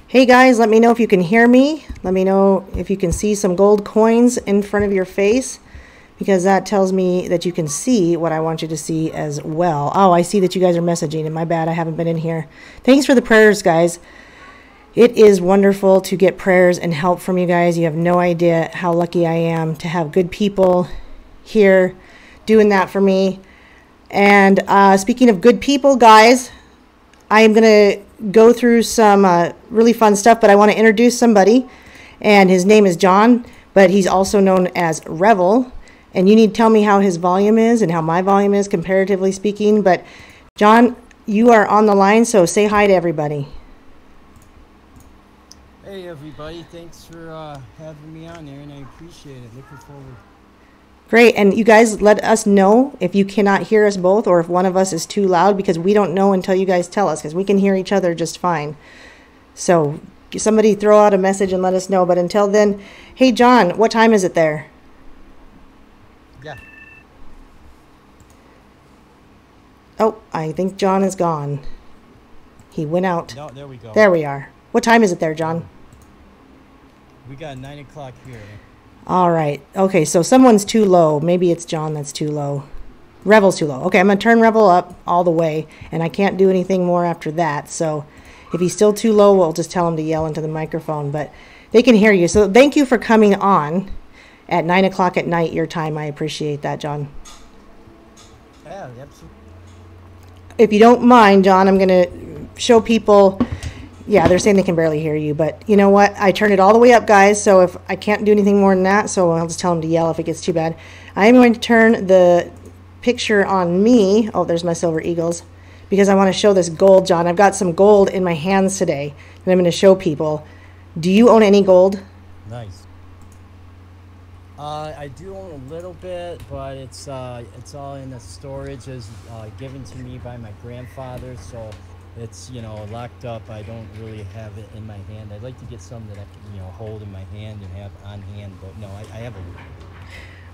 Hey guys, let me know if you can hear me. Let me know if you can see some gold coins in front of your face, because that tells me that you can see what I want you to see as well. Oh, I see that you guys are messaging, and my bad, I haven't been in here. Thanks for the prayers, guys. It is wonderful to get prayers and help from you guys. You have no idea how lucky I am to have good people here doing that for me. And speaking of good people, guys, I am going to go through some really fun stuff, but I want to introduce somebody, and his name is John, but he's also known as Revel, and you need to tell me how his volume is and how my volume is, comparatively speaking. But John, you are on the line, so say hi to everybody. Hey everybody, thanks for having me on there, and I appreciate it. Looking forward. Great, and you guys let us know if you cannot hear us both, or if one of us is too loud, because we don't know until you guys tell us, because we can hear each other just fine. So somebody throw out a message and let us know. But until then, hey John, what time is it there? Yeah. Oh, I think John is gone. He went out. No, there we go. There we are. What time is it there, John? We got 9 o'clock here. All right. Okay, so someone's too low. Maybe it's John that's too low. Revel's too low. Okay, I'm going to turn Revel up all the way, and I can't do anything more after that. So if he's still too low, we'll just tell him to yell into the microphone. But they can hear you. So thank you for coming on at 9 o'clock at night, your time. I appreciate that, John. Yeah, absolutely. If you don't mind, John, I'm going to show people... Yeah, they're saying they can barely hear you, but you know what? I turned it all the way up, guys, so if I can't do anything more than that, so I'll just tell them to yell if it gets too bad. I am going to turn the picture on me. Oh, there's my silver eagles, because I want to show this gold, John. I've got some gold in my hands today, and I'm going to show people. Do you own any gold? Nice. I do own a little bit, but it's all in the storage, as given to me by my grandfather, so... It's, locked up. I don't really have it in my hand. I'd like to get some that I can, hold in my hand and have on hand. But no, I have a...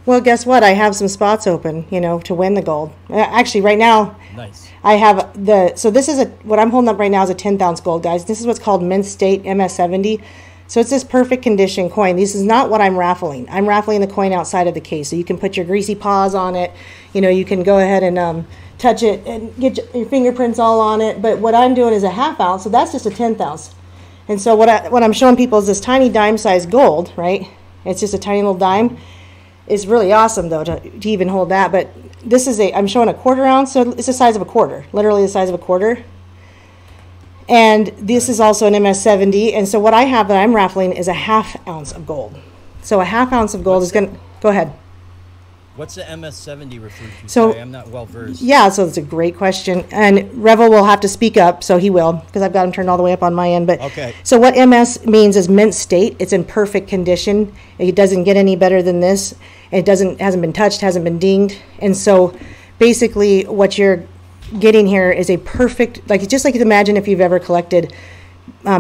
Well, guess what? I have some spots open, to win the gold. Actually, right now... Nice. I have the... So this is what I'm holding up right now is a 10th ounce gold, guys. This is what's called Mint State MS70. So it's this perfect condition coin. This is not what I'm raffling. I'm raffling the coin outside of the case. So you can put your greasy paws on it. You can go ahead and... touch it and get your fingerprints all on it. But what I'm doing is a half ounce, so that's just a 10th ounce. And so what I'm showing people is this tiny dime-sized gold, right? It's just a tiny little dime. It's really awesome, though, to even hold that. But this is I'm showing a 1/4 ounce, so it's the size of a quarter, literally the size of a quarter. And this is also an MS70. And so what I have that I'm raffling is a half ounce of gold. So a half ounce of gold is going to... Go ahead. What's the MS70 refer to? So, sorry, I'm not well versed. Yeah, so it's a great question. And Revel will have to speak up, so he will, because I've got him turned all the way up on my end. But okay. So what MS means is mint state. It's in perfect condition. It doesn't get any better than this. It hasn't been touched, hasn't been dinged. And so basically what you're getting here is a perfect, just like you imagine if you've ever collected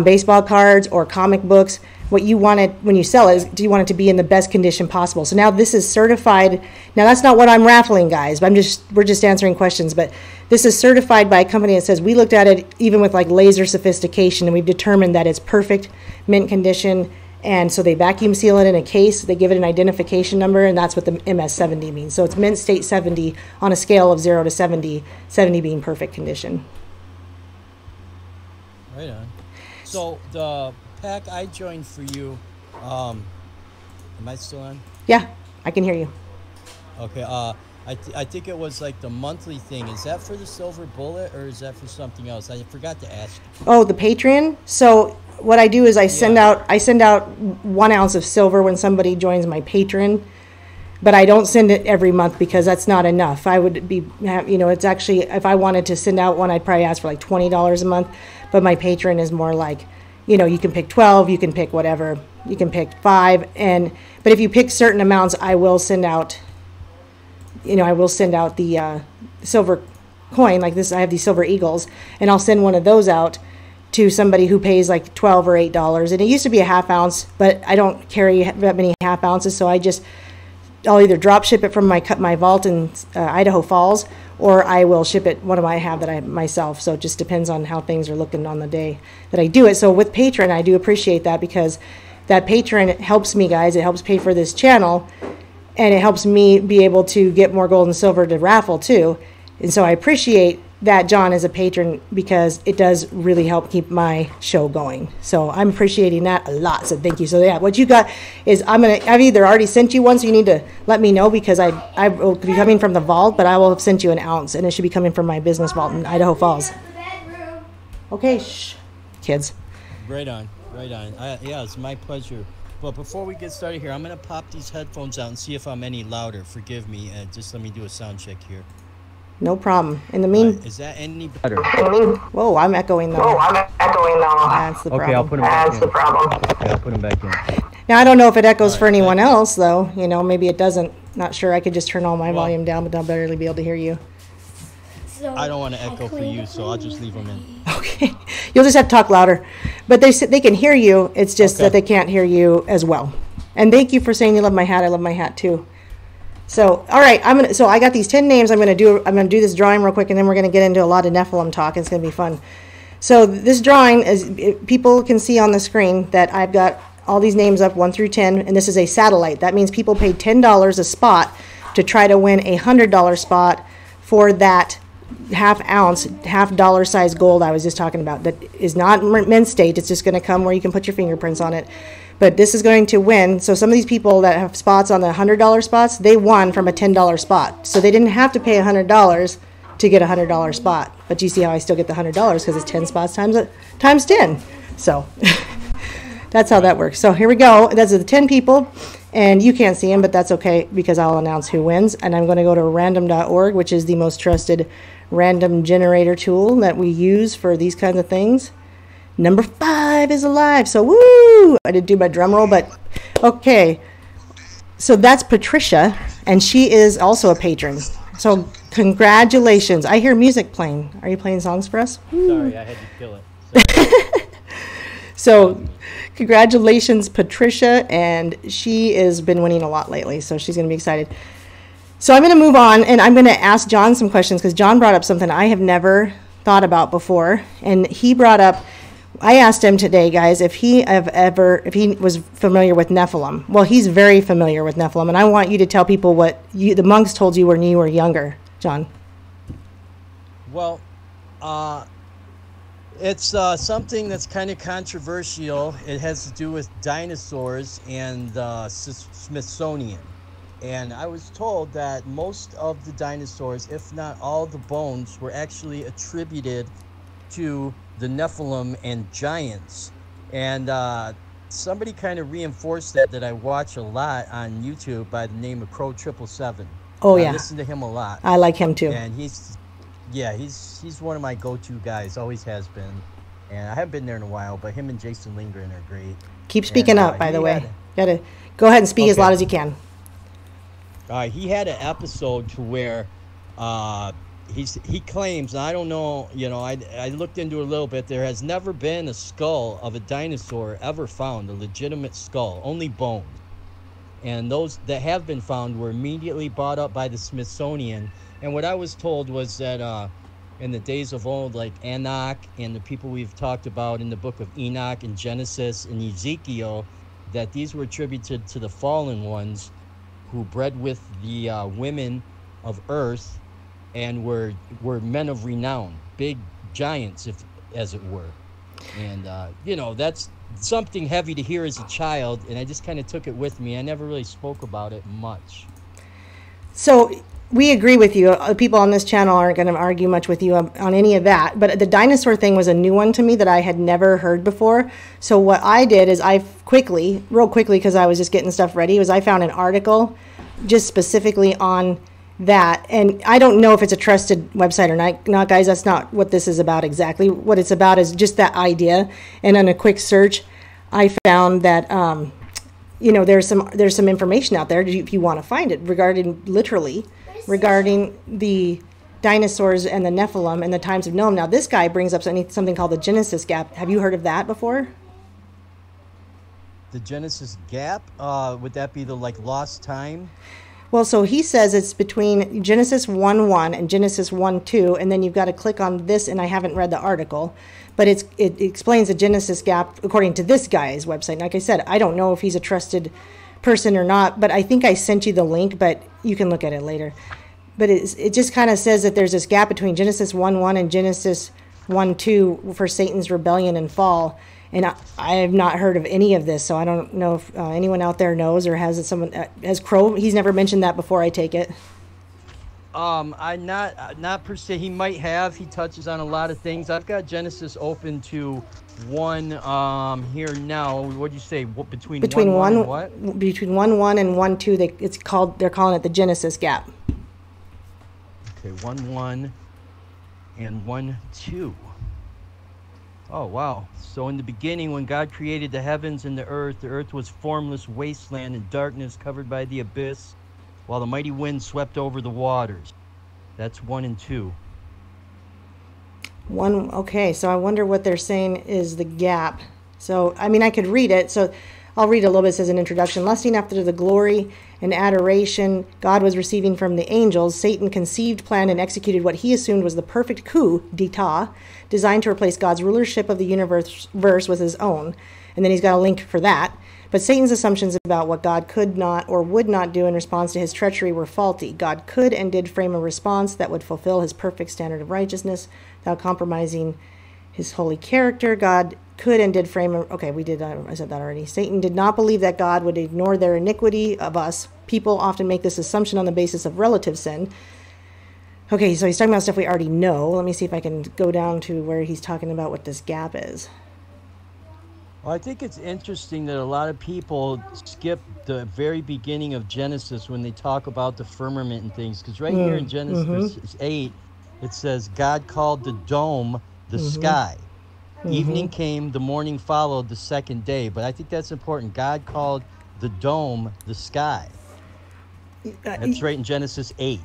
baseball cards or comic books. What you want it when you sell it is, do you want it to be in the best condition possible? So now this is certified. Now that's not what I'm raffling, guys, but we're just answering questions. But this is certified by a company that says we looked at it even with laser sophistication, and we've determined that it's perfect mint condition. And so they vacuum seal it in a case. They give it an identification number, and that's what the MS70 means. So it's mint state 70 on a scale of 0 to 70, 70 being perfect condition. Right on. So the pack I joined for you, am I still on? Yeah, I can hear you. Okay, I think it was the monthly thing. Is that for the silver bullet, or is that for something else? I forgot to ask. Oh, the Patreon? So what I do is I send out 1 ounce of silver when somebody joins my Patreon, but I don't send it every month because that's not enough. I would be, it's actually, if I wanted to send out one, I'd probably ask for $20 a month, but my Patreon is more you can pick 12, you can pick whatever, you can pick 5, but if you pick certain amounts, I will send out, the silver coin like this. I have these silver eagles, and I'll send one of those out to somebody who pays $12 or $8. And it used to be a half ounce, but I don't carry that many half ounces, so I'll either drop ship it from my vault in Idaho Falls, or I will ship it. What do I have that I myself? So it just depends on how things are looking on the day that I do it. So with Patreon, I do appreciate that, because that Patreon helps me, guys. It helps pay for this channel, and it helps me be able to get more gold and silver to raffle too. And so I appreciate that John is a patron, because it does really help keep my show going. So I'm appreciating that a lot. So thank you. So yeah, what you got is I've either already sent you one, so you need to let me know, because I will be coming from the vault, but I will have sent you an ounce, and it should be coming from my business vault in Idaho Falls. Okay, shh, kids. Right on, right on. Yeah, it's my pleasure. But before we get started here, I'm gonna pop these headphones out and see if I'm any louder. Forgive me, just let me do a sound check here. No problem. In the mean, is that any better? Whoa, I'm echoing though. That's the problem. Okay, I'll put them back in. Okay, I'll put them back in. Now I don't know if it echoes for anyone else though. You know, maybe it doesn't. Not sure. I could just turn all my volume down, but I'll barely be able to hear you. I don't want to echo for you, so I'll just leave them in. Okay, you'll just have to talk louder. But they can hear you. It's just that they can't hear you as well. And thank you for saying you love my hat. I love my hat too. So, all right, so I got these 10 names. I'm gonna do this drawing real quick, and then we're gonna get into a lot of Nephilim talk. It's gonna be fun. So this drawing is, people can see on the screen that I've got all these names up 1 through 10, and this is a satellite. That means people paid $10 a spot to try to win a $100 spot for that half ounce, half dollar size gold I was just talking about. That is not mint state. It's just gonna come where you can put your fingerprints on it. But this is going to win. So some of these people that have spots on the $100 spots, they won from a $10 spot. So they didn't have to pay $100 to get a $100 spot. But you see how I still get the $100, because it's 10 spots times 10. So that's how that works. So here we go. That's the 10 people, and you can't see them, but that's okay, because I'll announce who wins. And I'm going to go to random.org, which is the most trusted random generator tool that we use for these kinds of things. Number 5 is alive, so woo! I didn't do my drum roll, but okay. So that's Patricia, and she is also a patron. So congratulations. I hear music playing. Are you playing songs for us? Sorry, I had to kill it. So congratulations, Patricia, and she has been winning a lot lately, so she's going to be excited. So I'm going to move on, and I'm going to ask John some questions, because John brought up something I have never thought about before, and he brought up, I asked him today, guys, if he was familiar with Nephilim. Well, he's very familiar with Nephilim, and I want you to tell people what the monks told you when you were younger, John. Well, it's something that's kind of controversial. It has to do with dinosaurs and Smithsonian. And I was told that most of the dinosaurs, if not all the bones, were actually attributed to the Nephilim and giants. And somebody kind of reinforced that I watch a lot on YouTube by the name of Crow 777. Oh yeah, I listen to him a lot. I like him too. And he's one of my go-to guys, always has been. And I haven't been there in a while, but him and Jason Lindgren are great. Keep speaking up, by the way. Gotta go ahead and speak as loud as you can. He had an episode to where he claims, and I don't know, I looked into it a little bit, there has never been a skull of a dinosaur ever found, a legitimate skull, only bones. And those that have been found were immediately bought up by the Smithsonian. And what I was told was that in the days of old, like Enoch and the people we've talked about in the book of Enoch and Genesis and Ezekiel, that these were attributed to the fallen ones who bred with the women of earth and were men of renown, big giants, as it were. And that's something heavy to hear as a child, and I just kind of took it with me. I never really spoke about it much. So we agree with you. People on this channel aren't going to argue much with you on any of that. But the dinosaur thing was a new one to me that I had never heard before. So what I did is real quickly, because I was just getting stuff ready, was I found an article just specifically on that. And I don't know if it's a trusted website or not, guys. That's not what this is about exactly. What it's about is just that idea. And on a quick search, I found that there's some information out there if you want to find it regarding the dinosaurs and the Nephilim and the times of Noam. Now this guy brings up something called the Genesis Gap. Have you heard of that before? The Genesis Gap? Would that be the lost time? Well, so he says it's between Genesis 1:1 and Genesis 1:2, and then you've got to click on this, and I haven't read the article, but it explains the Genesis gap according to this guy's website. Like I said, I don't know if he's a trusted person or not, but I think I sent you the link, but you can look at it later. But it just kind of says that there's this gap between Genesis 1:1 and Genesis 1:2 for Satan's rebellion and fall. And I have not heard of any of this, so I don't know if anyone out there knows or has it. Someone has Crow. He's never mentioned that before. I take it. I not per se. He might have. He touches on a lot of things. I've got Genesis open to one here now. What do you say? Between 1:1 and what? Between 1:1 and 1:2, they're calling it the Genesis gap. Okay, 1:1 and 1:2. Oh, wow. So in the beginning, when God created the heavens and the earth was formless wasteland and darkness covered by the abyss, while the mighty wind swept over the waters. That's 1 and 2. Okay, so I wonder what they're saying is the gap. So, I mean, I could read it. So I'll read a little bit. It says an introduction. Lusting after the glory and adoration God was receiving from the angels, Satan conceived, planned, and executed what he assumed was the perfect coup d'etat, designed to replace God's rulership of the universe with his own. And then he's got a link for that. But Satan's assumptions about what God could not or would not do in response to his treachery were faulty. God could and did frame a response that would fulfill his perfect standard of righteousness without compromising his holy character. God could and did frame I said that already. Satan did not believe that God would ignore their iniquity of us. People often make this assumption on the basis of relative sin. Okay, so he's talking about stuff we already know. Let me see if I can go down to where he's talking about what this gap is. Well, I think it's interesting that a lot of people skip the very beginning of Genesis when they talk about the firmament and things. Because right here in Genesis 8, it says, God called the dome the sky. Evening came, the morning followed, the second day. But I think that's important. God called the dome the sky. That's right in Genesis 8.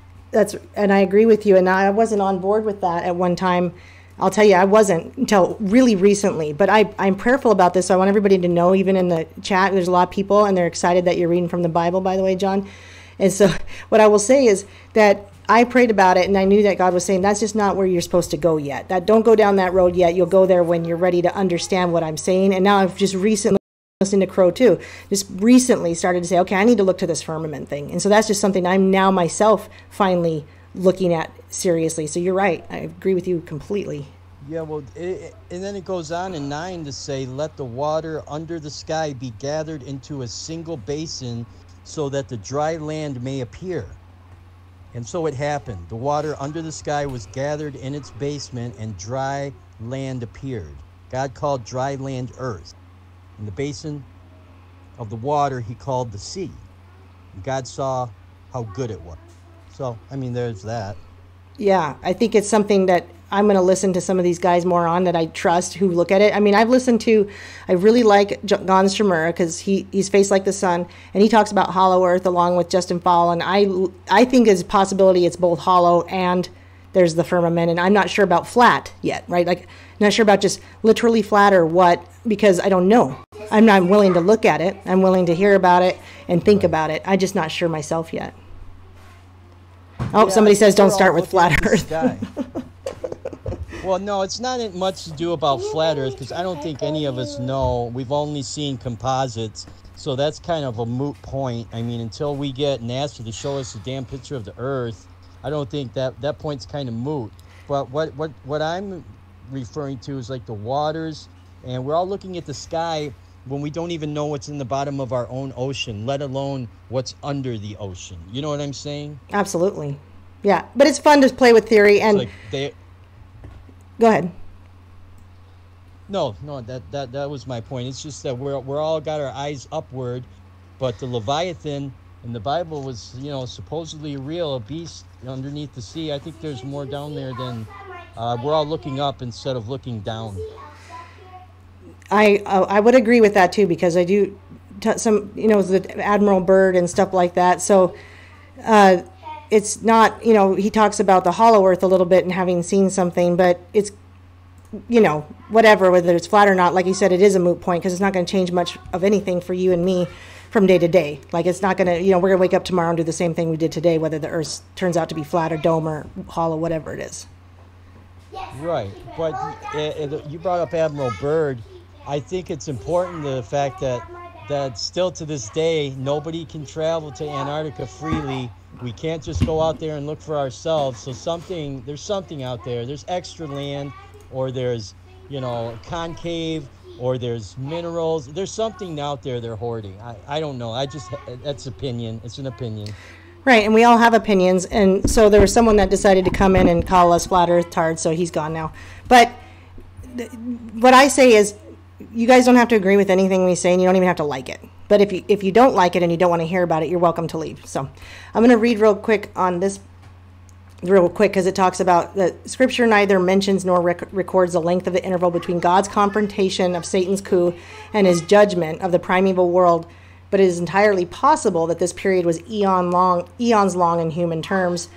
And I agree with you. And I wasn't on board with that at one time. I'll tell you, I wasn't until really recently. But I'm prayerful about this. So I want everybody to know, even in the chat, there's a lot of people, and they're excited that you're reading from the Bible, by the way, John. And so what I will say is that I prayed about it, and I knew that God was saying, that's just not where you're supposed to go yet. Don't go down that road yet. You'll go there when you're ready to understand what I'm saying. And now I've just recently, listening to Crow too, just recently started to say, okay, I need to look to this firmament thing. And so that's just something I'm now myself finally looking at seriously. So you're right. I agree with you completely. Yeah, well, and then it goes on in 9 to say, let the water under the sky be gathered into a single basin so that the dry land may appear. And so it happened. The water under the sky was gathered in its basement, and dry land appeared. God called dry land earth. In the basin of the water, he called the sea. And God saw how good it was. So, I mean, there's that. Yeah, I think it's something that I'm going to listen to some of these guys more on that I trust who look at it. I mean, I really like Gon Shamura because he's Faced Like the Sun, and he talks about hollow earth along with Justin Fall, and I think there's a possibility it's both hollow and there's the firmament, and I'm not sure about flat yet, right? Like, not sure about just literally flat or what, because I don't know. I'm not willing to look at it. I'm willing to hear about it and think about it. I'm just not sure myself yet. Oh, yeah, somebody says don't start with flat earth. Well, no, it's not much to do about flat earth because I don't think any of us know. We've only seen composites, so that's kind of a moot point. I mean, until we get NASA to show us a damn picture of the earth, I don't think that point's kind of moot. But what I'm referring to is like the waters, and we're all looking at the sky when we don't even know what's in the bottom of our own ocean, let alone what's under the ocean. You know what I'm saying? Absolutely. Yeah, but it's fun to play with theory. And go ahead. No, that was my point. It's just that we're all got our eyes upward, but the Leviathan in the Bible was, supposedly real, a beast underneath the sea. I think there's more down there than we're all looking up instead of looking down. I would agree with that too, because I do some, the Admiral Byrd and stuff like that. So it's not, he talks about the hollow earth a little bit and having seen something, but it's, whatever, whether it's flat or not, like you said, it is a moot point because it's not going to change much of anything for you and me from day to day. Like it's not going to, we're going to wake up tomorrow and do the same thing we did today, whether the earth turns out to be flat or dome or hollow, whatever it is. Right, but you brought up Admiral Byrd. I think it's important the fact that still to this day, nobody can travel to Antarctica freely. We can't just go out there and look for ourselves. So there's something out there. There's extra land, or there's, concave, or there's minerals. There's something out there they're hoarding. I don't know. That's opinion. It's an opinion. Right, and we all have opinions, and so there was someone that decided to come in and call us flat earth tards, so he's gone now. But what I say is, you guys don't have to agree with anything we say, and you don't even have to like it. But if you don't like it and you don't want to hear about it, you're welcome to leave. So I'm going to read real quick on this, because it talks about that Scripture neither mentions nor records the length of the interval between God's confrontation of Satan's coup and his judgment of the primeval world, but it is entirely possible that this period was eons long in human terms.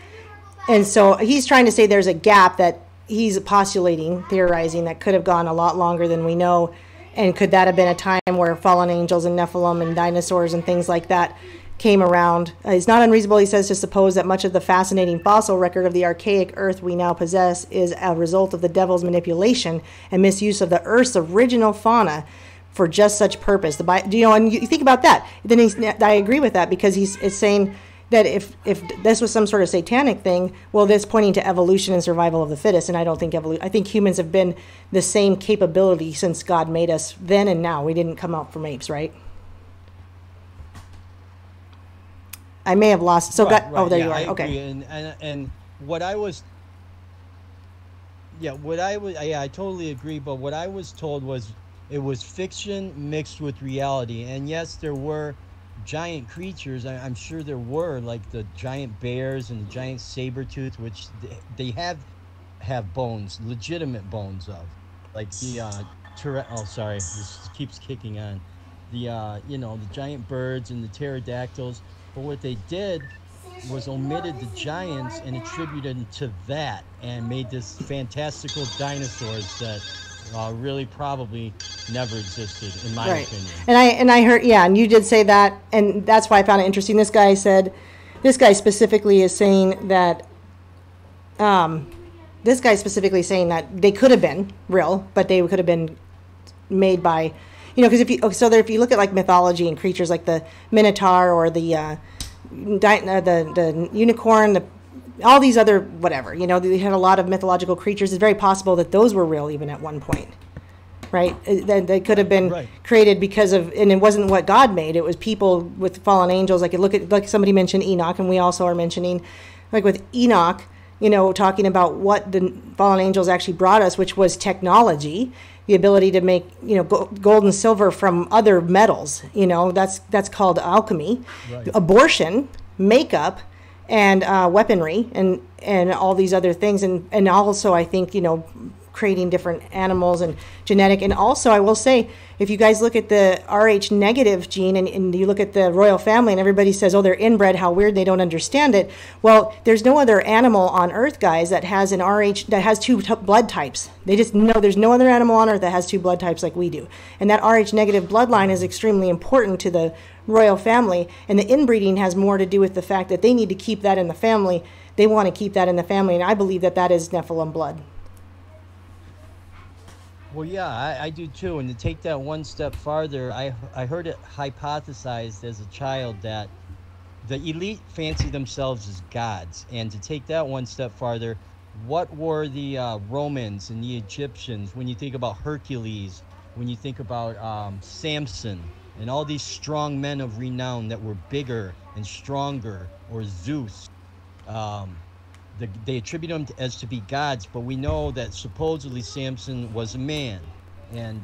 And so he's trying to say there's a gap that he's postulating, theorizing, that could have gone a lot longer than we know. And could that have been a time where fallen angels and Nephilim and dinosaurs and things like that came around? It's not unreasonable, he says, to suppose that much of the fascinating fossil record of the archaic Earth we now possess is a result of the devil's manipulation and misuse of the Earth's original fauna for just such purpose. And you think about that. Then I agree with that, because it's saying that if this was some sort of satanic thing, well, this pointing to evolution and survival of the fittest, and I don't think I think humans have been the same capability since God made us then and now. We didn't come out from apes, right? I may have lost. So right, God, right. Oh, there yeah, you are. I Okay. agree. And what I was, I totally agree. But what I was told was it was fiction mixed with reality. And yes, there were giant creatures. I'm sure there were, like the giant bears and the giant saber-tooth, which they have bones, legitimate bones of, like the sorry, this keeps kicking on. The the giant birds and the pterodactyls. But what they did was omitted the giants and attributed them to that, and made this fantastical dinosaurs that really probably never existed, in my opinion. And I heard, and you did say that, and that's why I found it interesting. This guy specifically is saying that they could have been real, but they could have been made by, because if you look at like mythology and creatures like the Minotaur or the unicorn, all these other whatever, they had a lot of mythological creatures. It's very possible that those were real even at one point, right? They could have been created because of, and it wasn't what God made. It was people with fallen angels. Like somebody mentioned Enoch, and we also are mentioning, like with Enoch, talking about what the fallen angels actually brought us, which was technology, the ability to make, gold and silver from other metals. That's called alchemy, abortion, makeup, and weaponry, and all these other things, and also I think creating different animals and genetic. And also I will say, if you guys look at the Rh negative gene and you look at the royal family, and everybody says, oh, they're inbred, how weird, they don't understand it. Well, there's no other animal on Earth, guys, that has an Rh, that has two blood types. They just know there's no other animal on Earth that has two blood types like we do. And that Rh negative bloodline is extremely important to the royal family, and the inbreeding has more to do with the fact that they need to keep that in the family. They want to keep that in the family, and I believe that is Nephilim blood. Well, yeah, I do too. And to take that one step farther, I heard it hypothesized as a child that the elite fancy themselves as gods. And to take that one step farther, what were the Romans and the Egyptians, when you think about Hercules, when you think about Samson, and all these strong men of renown that were bigger and stronger, or Zeus? They attribute them as to be gods, but we know that supposedly Samson was a man, and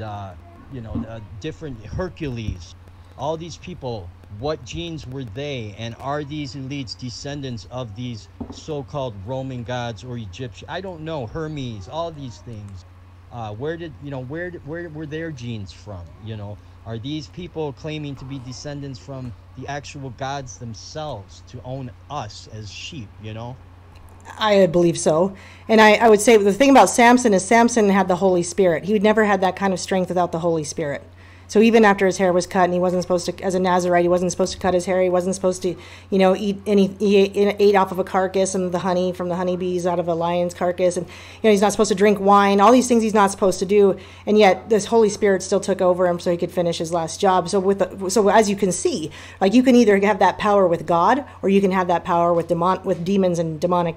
different Hercules, all these people. What genes were they, and are these elites descendants of these so-called Roman gods or Egyptian? I don't know. Hermes, all these things. Where were their genes from? Are these people claiming to be descendants from the actual gods themselves to own us as sheep? I believe so. And I would say the thing about Samson is Samson had the Holy Spirit. He never had that kind of strength without the Holy Spirit. So even after his hair was cut, and he wasn't supposed to, as a Nazirite, he wasn't supposed to cut his hair. He wasn't supposed to, he ate off of a carcass and the honey from the honeybees out of a lion's carcass. And, he's not supposed to drink wine, all these things he's not supposed to do. And yet this Holy Spirit still took over him so he could finish his last job. So as you can see, like, you can either have that power with God, or you can have that power with demons and demonic,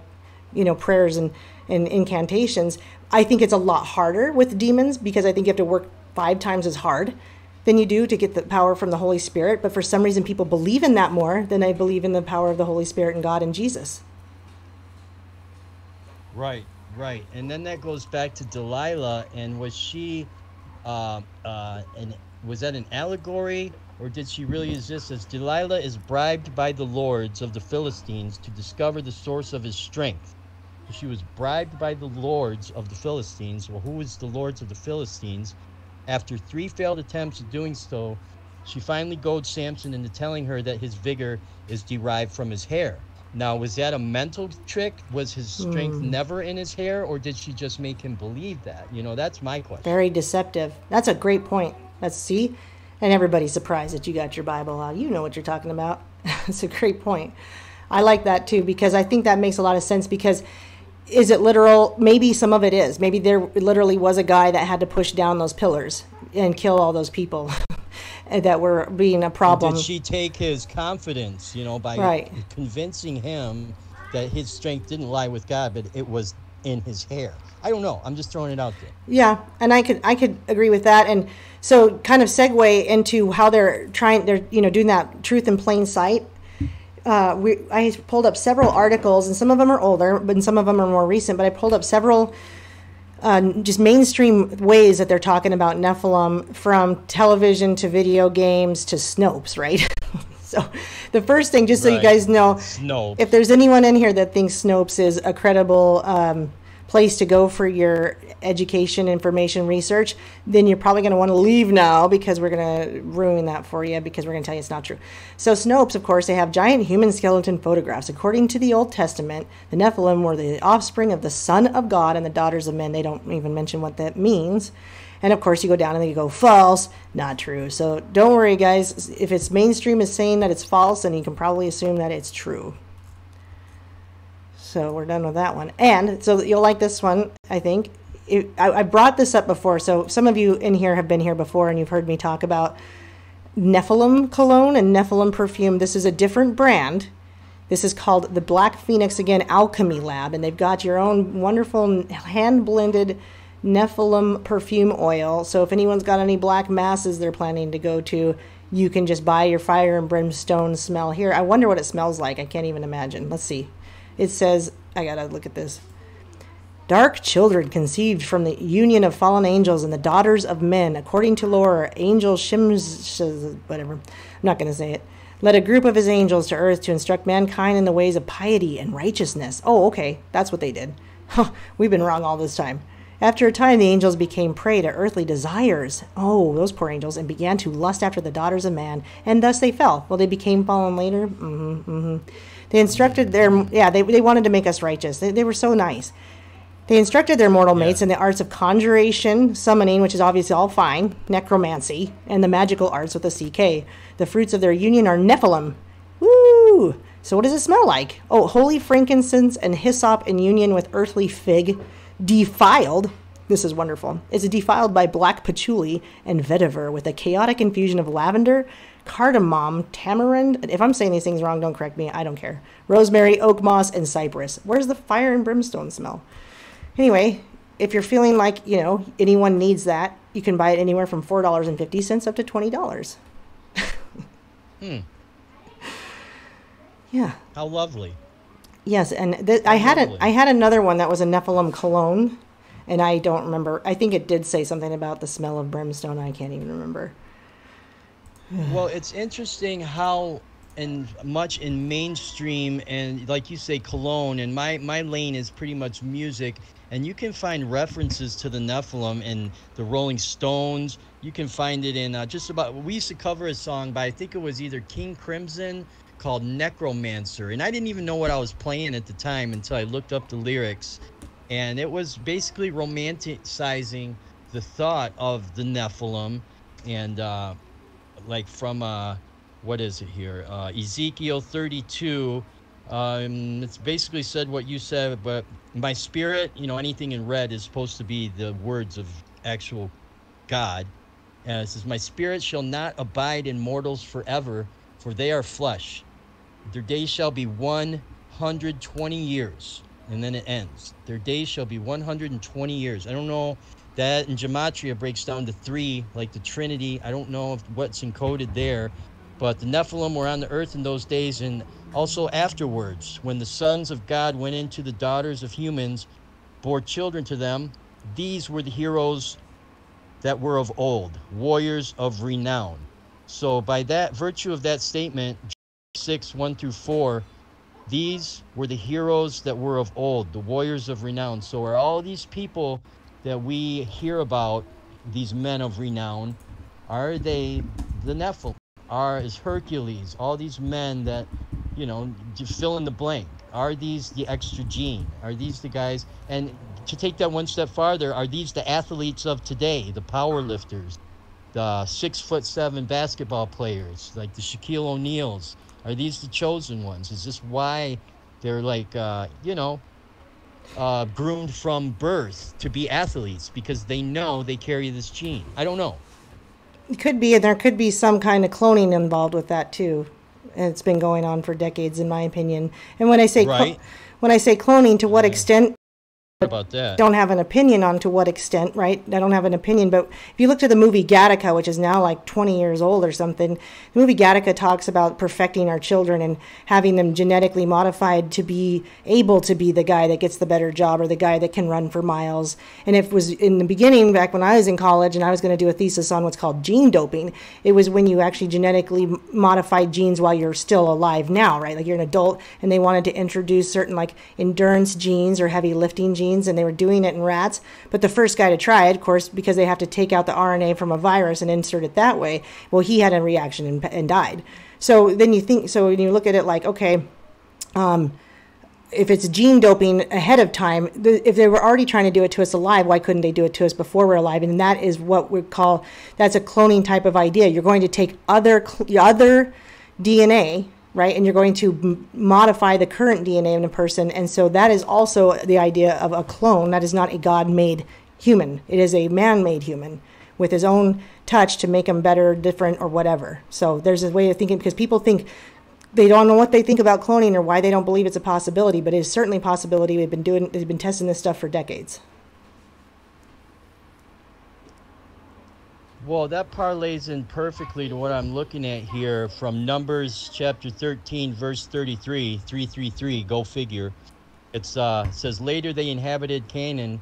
prayers and incantations. I think it's a lot harder with demons, because I think you have to work 5 times as hard than you do to get the power from the Holy Spirit. But for some reason, people believe in that more than they believe in the power of the Holy Spirit and God and Jesus. Right. And then that goes back to Delilah. And was she, was that an allegory, or did she really exist? As Delilah is bribed by the lords of the Philistines to discover the source of his strength. So she was bribed by the lords of the Philistines. Well, who was the lords of the Philistines? After 3 failed attempts at doing so, she finally goads Samson into telling her that his vigor is derived from his hair. Now, was that a mental trick? Was his strength never in his hair, or did she just make him believe that? That's my question. Very deceptive. That's a great point. See? And everybody's surprised that you got your Bible out. You know what you're talking about. It's a great point. I like that too, because I think that makes a lot of sense, because is it literal? Maybe some of it is. Maybe there literally was a guy that had to push down those pillars and kill all those people that were being a problem. Did she take his confidence, by convincing him that his strength didn't lie with God, but it was in his hair? I don't know. I'm just throwing it out there. Yeah, and I could agree with that. And so, kind of segue into how they're doing that truth in plain sight. I pulled up several articles, and some of them are older, but some of them are more recent. But I pulled up several just mainstream ways that they're talking about Nephilim, from television to video games to Snopes, right? So the first thing, just so you guys know, Snopes. If there's anyone in here that thinks Snopes is a credible place to go for your education, information, research, then you're probably going to want to leave now, because we're going to ruin that for you, because we're going to tell you it's not true. So Snopes, of course, they have giant human skeleton photographs. According to the Old Testament, the Nephilim were the offspring of the son of God and the daughters of men. They don't even mention what that means. And of course, you go down and you go, false, not true. So don't worry, guys. If it's mainstream is saying that it's false, then you can probably assume that it's true. So we're done with that one. And so you'll like this one, I think. I brought this up before, so some of you in here have been here before, and you've heard me talk about Nephilim cologne and Nephilim perfume. This is a different brand. This is called the Black Phoenix, again, Alchemy Lab, and they've got your own wonderful hand-blended Nephilim perfume oil. So if anyone's got any black masses they're planning to go to, you can just buy your fire and brimstone smell here. I wonder what it smells like. I can't even imagine. Let's see. It says, I gotta look at this. Dark children conceived from the union of fallen angels and the daughters of men, according to lore, angel whatever. I'm not going to say it. Led a group of his angels to earth to instruct mankind in the ways of piety and righteousness. Oh, okay. That's what they did. We've been wrong all this time. After a time, the angels became prey to earthly desires. Oh, those poor angels, and began to lust after the daughters of man, and thus they fell. Well, they became fallen later. They instructed they wanted to make us righteous. They were so nice. They instructed their mortal mates in the arts of conjuration, summoning, which is obviously all fine, necromancy, and the magical arts with a CK. The fruits of their union are Nephilim. Woo! So what does it smell like? Oh, holy frankincense and hyssop in union with earthly fig, defiled. This is wonderful. It's defiled by black patchouli and vetiver with a chaotic infusion of lavender, cardamom, tamarind. If I'm saying these things wrong, don't correct me. I don't care. Rosemary, oak moss, and cypress. Where's the fire and brimstone smell? Anyway, if you're feeling like, anyone needs that, you can buy it anywhere from $4.50 up to $20. Yeah. How lovely. Yes, and I had another one that was a Nephilim cologne, and I don't remember. I think it did say something about the smell of brimstone. I can't even remember. Well, it's interesting how much in mainstream and, like you say, cologne, and my lane is pretty much music, and you can find references to the Nephilim in the Rolling Stones. You can find it in just about, we used to cover a song by, I think it was either King Crimson, called Necromancer, and I didn't even know what I was playing at the time until I looked up the lyrics, and it was basically romanticizing the thought of the Nephilim And like from what is it here? Ezekiel 32. It's basically said what you said, but my spirit, anything in red is supposed to be the words of actual God. And it says, my spirit shall not abide in mortals forever, for they are flesh. Their days shall be 120 years. And then it ends. Their days shall be 120 years. I don't know. That in gematria breaks down to 3, like the Trinity. I don't know what's encoded there. But the Nephilim were on the earth in those days, and also afterwards, when the sons of God went into the daughters of humans, bore children to them. These were the heroes that were of old, warriors of renown. So by that virtue of that statement, 6, 1 through 4, these were the heroes that were of old, the warriors of renown. So are all these people that we hear about, these men of renown, are they the Nephilim? Is Hercules, all these men that, fill in the blank? Are these the extra gene? Are these the guys? And to take that one step farther, are these the athletes of today, the power lifters, the 6'7" basketball players, like the Shaquille O'Neals? Are these the chosen ones? Is this why they're like, groomed from birth to be athletes, because they know they carry this gene? I don't know. It could be, and there could be some kind of cloning involved with that too. And it's been going on for decades, in my opinion. And when I say when I say cloning, to what extent? About that, don't have an opinion on to what extent, right? I don't have an opinion, but if you look to the movie Gattaca, which is now like 20 years old or something, the movie Gattaca talks about perfecting our children and having them genetically modified to be able to be the guy that gets the better job or the guy that can run for miles. And if it was in the beginning, back when I was in college and I was going to do a thesis on what's called gene doping, it was when you actually genetically modified genes while you're still alive now, right? Like you're an adult, and they wanted to introduce certain like endurance genes or heavy lifting genes, and they were doing it in rats. But the first guy to try it, of course, because they have to take out the RNA from a virus and insert it that way, well, he had a reaction and died. So then when you look at it like, okay, if it's gene doping ahead of time, if they were already trying to do it to us alive, why couldn't they do it to us before we're alive? And that is what we call, that's a cloning type of idea. You're going to take other DNA, right? And you're going to modify the current DNA in a person. And so that is also the idea of a clone. That is not a God-made human. It is a man-made human with his own touch to make him better, different, or whatever. So there's a way of thinking, because people think, they don't know what they think about cloning or why they don't believe it's a possibility, but it is certainly a possibility. They've been testing this stuff for decades. Well, that parlays in perfectly to what I'm looking at here from Numbers chapter 13, verse 33, 333, go figure. It says, later they inhabited Canaan,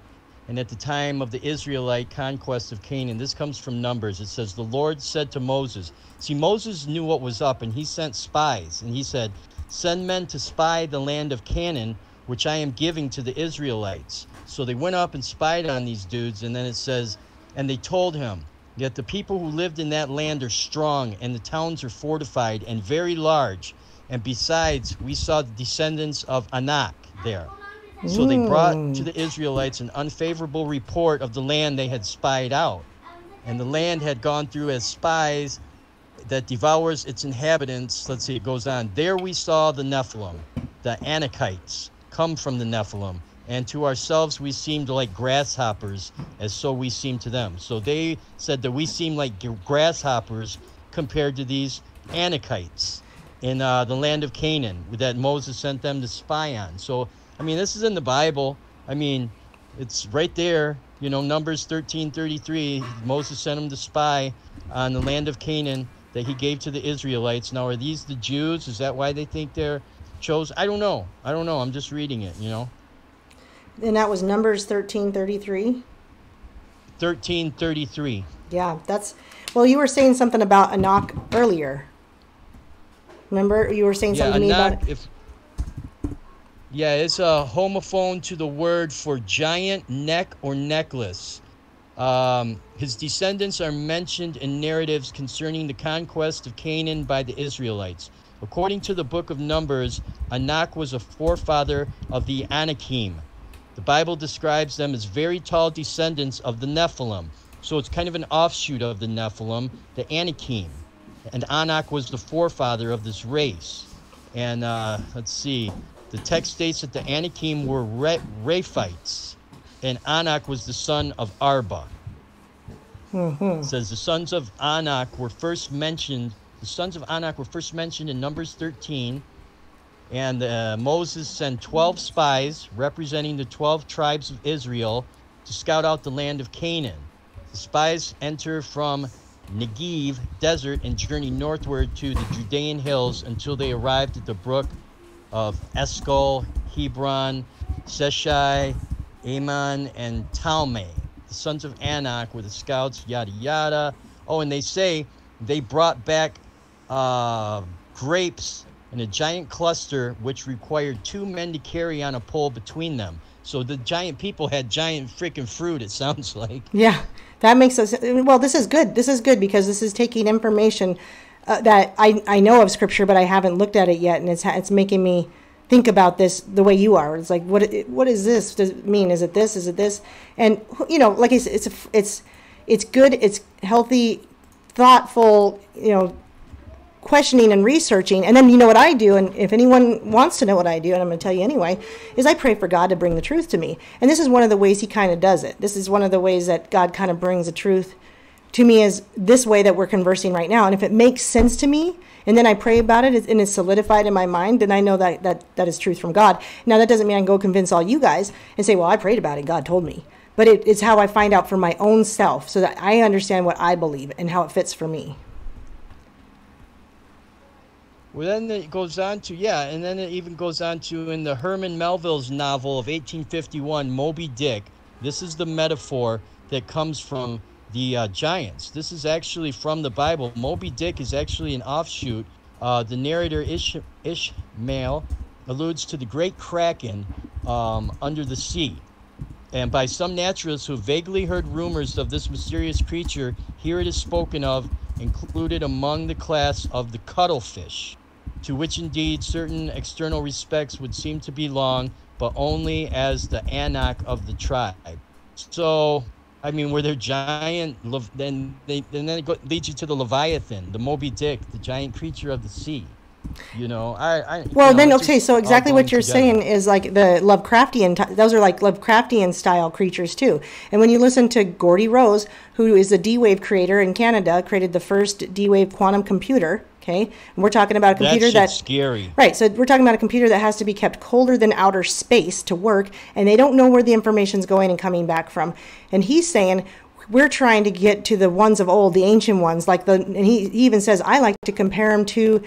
and at the time of the Israelite conquest of Canaan. This comes from Numbers. It says, the Lord said to Moses. See, Moses knew what was up, and he sent spies. And he said, send men to spy the land of Canaan, which I am giving to the Israelites. So they went up and spied on these dudes, and then it says, and they told him, yet the people who lived in that land are strong, and the towns are fortified and very large. And besides, we saw the descendants of Anak there. So they brought to the Israelites an unfavorable report of the land they had spied out. And the land had gone through as spies that devours its inhabitants. Let's see, it goes on. There we saw the Nephilim, the Anakites, come from the Nephilim. And to ourselves we seemed like grasshoppers, as so we seemed to them. So they said that we seem like grasshoppers compared to these Anakites in the land of Canaan that Moses sent them to spy on. So, I mean, this is in the Bible. I mean, it's right there. You know, Numbers 13:33. Moses sent them to spy on the land of Canaan that he gave to the Israelites. Now, are these the Jews? Is that why they think they're chosen? I don't know. I'm just reading it, you know. And that was Numbers 13:33? 13:33. Yeah, well, you were saying something about Anak earlier. Remember, you were saying something to me about it? Yeah, it's a homophone to the word for giant, neck, or necklace. His descendants are mentioned in narratives concerning the conquest of Canaan by the Israelites. According to the book of Numbers, Anak was a forefather of the Anakim. The Bible describes them as very tall descendants of the Nephilim. So it's kind of an offshoot of the Nephilim, the Anakim. And Anak was the forefather of this race. And let's see, the text states that the Anakim were Rephites, and Anak was the son of Arba. It says the sons of Anak were first mentioned. The sons of Anak were first mentioned in Numbers 13, and Moses sent 12 spies representing the 12 tribes of Israel to scout out the land of Canaan. The spies enter from Negev desert and journey northward to the Judean hills until they arrived at the brook of Eshcol, Hebron, Sheshai, Ammon, and Talmai. The sons of Anak were the scouts, yada yada. Oh, and they say they brought back grapes in a giant cluster which required 2 men to carry on a pole between them. So the giant people had giant freaking fruit, it sounds like. Yeah, that makes us, well, this is good. This is good because this is taking information that I know of Scripture, but I haven't looked at it yet, and it's making me think about this the way you are. It's like, what is this? Does it mean? Is it this? Is it this? And, you know, like I said, it's good, it's healthy, thoughtful, you know, questioning and researching. And then you know what I do, and if anyone wants to know what I do, and I'm going to tell you anyway, is I pray for God to bring the truth to me. And this is one of the ways he kind of does it. This is one of the ways that God kind of brings the truth to me, is this way that we're conversing right now. And if it makes sense to me, and then I pray about it and it's solidified in my mind, then I know that is truth from God. Now, that doesn't mean I can go convince all you guys and say, well, I prayed about it, God told me. But it's how I find out for my own self, so that I understand what I believe and how it fits for me. Well, then it goes on to, and then it even goes on to, in the Herman Melville's novel of 1851, Moby Dick, this is the metaphor that comes from the giants. This is actually from the Bible. Moby Dick is actually an offshoot. The narrator Ishmael alludes to the great kraken under the sea. And by some naturalists who vaguely heard rumors of this mysterious creature, here it is spoken of, included among the class of the cuttlefish, to which indeed certain external respects would seem to belong, but only as the Anak of the tribe. So, I mean, were there giant, then it leads you to the Leviathan, the Moby Dick, the giant creature of the sea. You know, so exactly what you're saying is like the Lovecraftian, those are like Lovecraftian style creatures too. And when you listen to Gordy Rose, who is the D-Wave creator in Canada, created the first D-Wave quantum computer, okay? And we're talking about a computer that's scary. Right, so we're talking about a computer that has to be kept colder than outer space to work, and they don't know where the information's going and coming back from. And he's saying, we're trying to get to the ones of old, the ancient ones, and he even says, I like to compare them to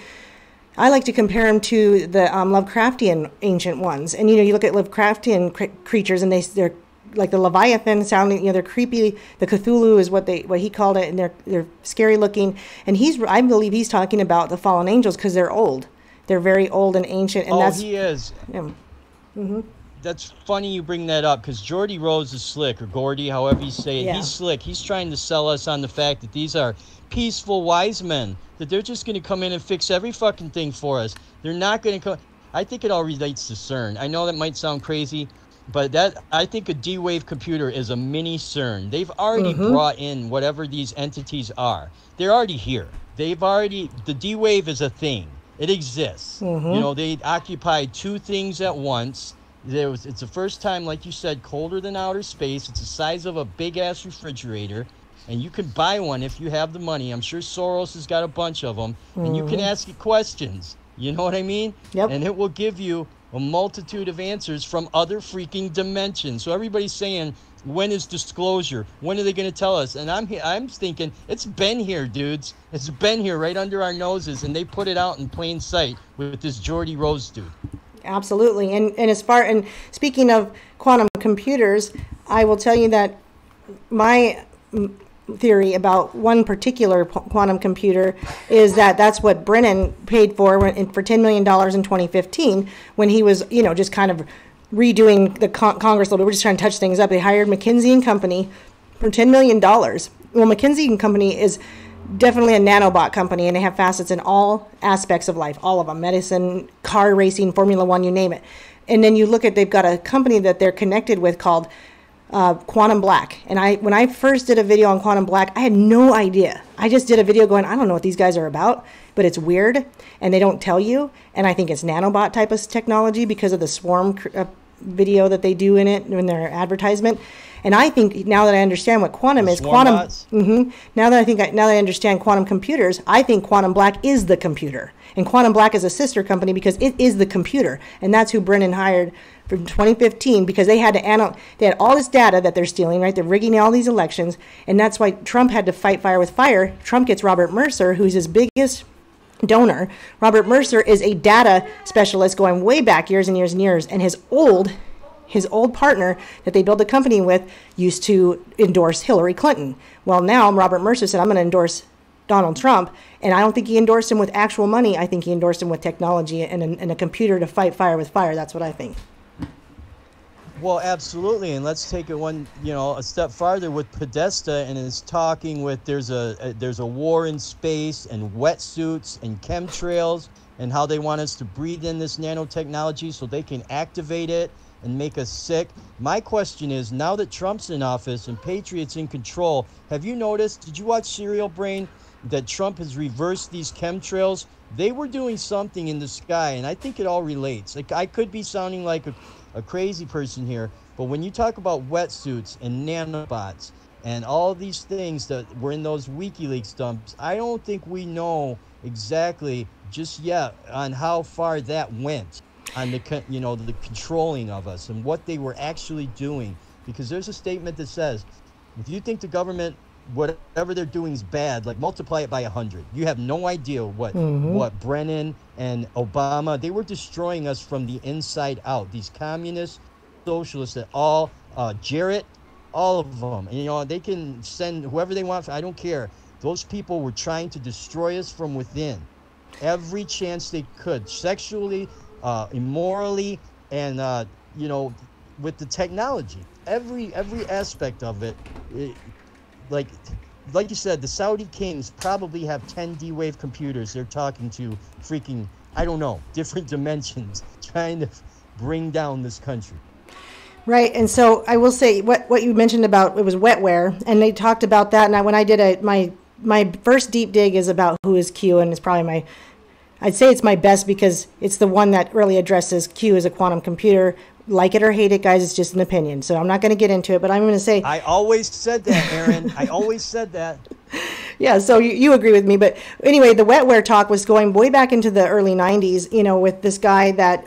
the Lovecraftian ancient ones. And, you know, you look at Lovecraftian creatures, and they're like the Leviathan sounding, you know, they're creepy. The Cthulhu is what he called it, and they're scary looking. And I believe he's talking about the fallen angels because they're old. They're very old and ancient. And he is. Yeah. Mm-hmm. That's funny you bring that up, because Jordy Rose is slick, or Gordy, however you say it. Yeah. He's slick. He's trying to sell us on the fact that these are peaceful, wise men, that they're just going to come in and fix every fucking thing for us. They're not going to come. I think it all relates to CERN. I know that might sound crazy, but I think a D-Wave computer is a mini CERN. They've already brought in whatever these entities are. They're already here. The D-Wave is a thing. It exists. You know, they occupy 2 things at once. It's the first time, like you said, colder than outer space. It's the size of a big-ass refrigerator. And you can buy one if you have the money. I'm sure Soros has got a bunch of them. And you can ask it questions. You know what I mean? Yep. And it will give you a multitude of answers from other freaking dimensions. So everybody's saying, when is disclosure? When are they going to tell us? And I'm thinking, it's been here, dudes. It's been here right under our noses. And they put it out in plain sight with this Jordy Rose dude. Absolutely. And speaking of quantum computers, I will tell you that my theory about one particular quantum computer is that's what Brennan paid for $10 million in 2015 when he was, you know, just kind of redoing the Congress a little bit. We're just trying to touch things up. They hired McKinsey and Company for $10 million. Well, McKinsey and Company is definitely a nanobot company, and they have facets in all aspects of life, all of them: medicine, car racing, Formula One, you name it. And then you look at, they've got a company that they're connected with called Quantum Black. And when I first did a video on Quantum Black, I had no idea. I just did a video going, I don't know what these guys are about, but it's weird, and they don't tell you. And I think it's nanobot type of technology because of the swarm video that they do in it in their advertisement. And I think now that I understand what quantum is, now that I understand quantum computers, I think Quantum Black is the computer. And Quantum Black is a sister company because it is the computer. And that's who Brennan hired from 2015 because they had all this data that they're stealing, right? They're rigging all these elections. And that's why Trump had to fight fire with fire. Trump gets Robert Mercer, who's his biggest donor. Robert Mercer is a data specialist going way back years and years and years. And his old partner that they built a company with used to endorse Hillary Clinton. Well, now Robert Mercer said, I'm going to endorse Donald Trump. And I don't think he endorsed him with actual money. I think he endorsed him with technology and a computer to fight fire with fire. That's what I think. Well, absolutely. And let's take it a step farther with Podesta and his talking with there's a war in space and wetsuits and chemtrails and how they want us to breathe in this nanotechnology so they can activate it and make us sick. My question is, now that Trump's in office and Patriots in control, have you noticed, did you watch Serial Brain, that Trump has reversed these chemtrails? They were doing something in the sky, and I think it all relates. Like, I could be sounding like a crazy person here, but when you talk about wetsuits and nanobots and all these things that were in those WikiLeaks dumps, I don't think we know exactly just yet on how far that went on the controlling of us and what they were actually doing. Because there's a statement that says, if you think the government, whatever they're doing is bad, like multiply it by 100. You have no idea what Brennan and Obama, they were destroying us from the inside out. These communists, socialists, that all, Jarrett, all of them. And, they can send whoever they want. I don't care. Those people were trying to destroy us from within. Every chance they could, sexually, immorally, and with the technology, every aspect of it, like you said, the Saudi kings probably have 10 D-Wave computers they're talking to freaking, I don't know, different dimensions, trying to bring down this country. Right, and so I will say what you mentioned about, it was wetware, and they talked about that, and when I did my first deep dig is about who is Q, and it's probably I'd say it's my best because it's the one that really addresses Q as a quantum computer. Like it or hate it, guys, it's just an opinion. So I'm not going to get into it, but I'm going to say... I always said that, Aaron. I always said that. Yeah, so you agree with me. But anyway, the wetware talk was going way back into the early 90s, with this guy that...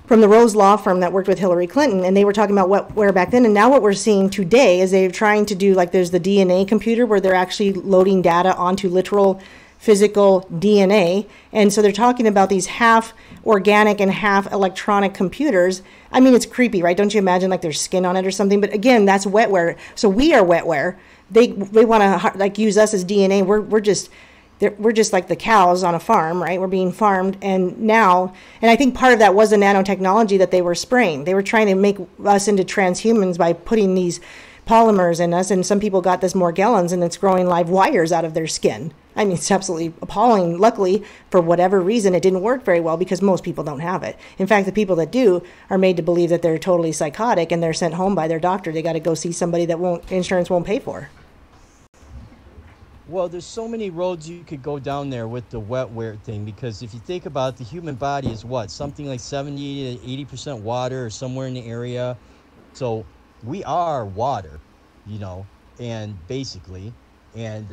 from the Rose Law Firm that worked with Hillary Clinton, and they were talking about wetware back then. And now what we're seeing today is they're trying to do, like, there's the DNA computer where they're actually loading data onto literal physical DNA. And so they're talking about these half organic and half electronic computers. I mean, it's creepy, right? Don't you imagine like there's skin on it or something? But again, that's wetware. So we are wetware. They want to like use us as DNA. We're just like the cows on a farm, right? We're being farmed. And I think part of that was the nanotechnology that they were spraying. They were trying to make us into transhumans by putting these polymers in us. And some people got this Morgellons, and it's growing live wires out of their skin. I mean, it's absolutely appalling. Luckily, for whatever reason, it didn't work very well because most people don't have it. In fact, the people that do are made to believe that they're totally psychotic, and they're sent home by their doctor. They got to go see somebody that insurance won't pay for. Well, there's so many roads you could go down there with the wetware thing, because if you think about it, the human body is something like 70 to 80% water or somewhere in the area. So we are water, and basically, and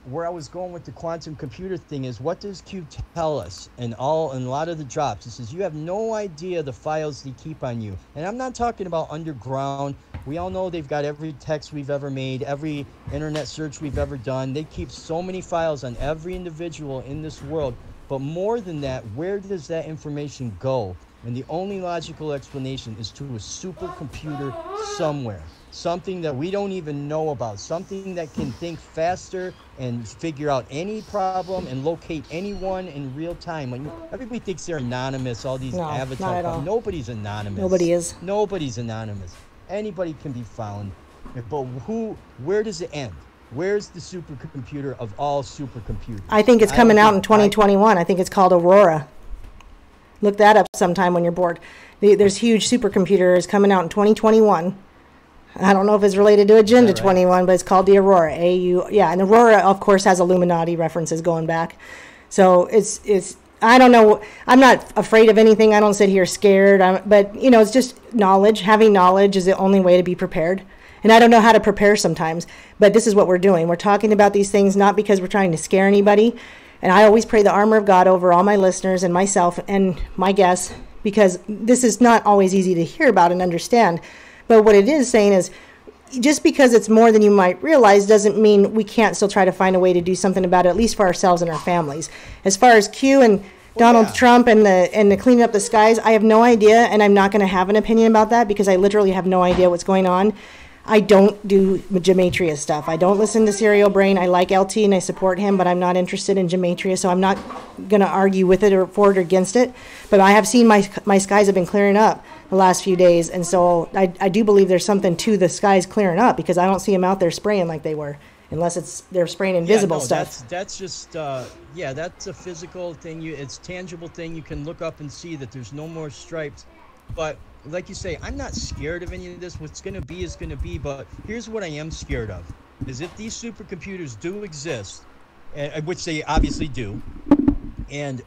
where I was going with the quantum computer thing is, what does Q tell us? And a lot of the drops, it says you have no idea the files they keep on you. And I'm not talking about underground. We all know they've got every text we've ever made, every internet search we've ever done. They keep so many files on every individual in this world. But more than that, where does that information go? And the only logical explanation is to a supercomputer somewhere. Something that we don't even know about. Something that can think faster and figure out any problem and locate anyone in real time. Like, everybody thinks they're anonymous, all these avatars. Not at all. Nobody's anonymous. Nobody is. Nobody's anonymous. Anybody can be found. But where does it end? Where's the supercomputer of all supercomputers? I think it's coming out in 2021. I think it's called Aurora. Look that up sometime when you're bored. There's huge supercomputers coming out in 2021. I don't know if it's related to Agenda 21, but it's called the Aurora. Yeah, and Aurora, of course, has Illuminati references going back. So it's I don't know. I'm not afraid of anything. I don't sit here scared. But, you know, it's just knowledge. Having knowledge is the only way to be prepared. And I don't know how to prepare sometimes. But this is what we're doing. We're talking about these things not because we're trying to scare anybody. And I always pray the armor of God over all my listeners and myself and my guests, because this is not always easy to hear about and understand. But what it is saying is, just because it's more than you might realize doesn't mean we can't still try to find a way to do something about it, at least for ourselves and our families. As far as Q and Donald Trump and the cleaning up the skies, I have no idea, and I'm not going to have an opinion about that because I literally have no idea what's going on. I don't do gematria stuff. I don't listen to Serial Brain. I like LT and I support him, but I'm not interested in gematria, so I'm not going to argue with it or for it or against it. But I have seen my skies have been clearing up the last few days, and so I do believe there's something to the skies clearing up, because I don't see them out there spraying like they were, unless they're spraying invisible stuff. That's just that's a physical thing. It's a tangible thing. You can look up and see that there's no more stripes. But like you say, I'm not scared of any of this. What's going to be is going to be. But here's what I am scared of: is if these supercomputers do exist, which they obviously do, and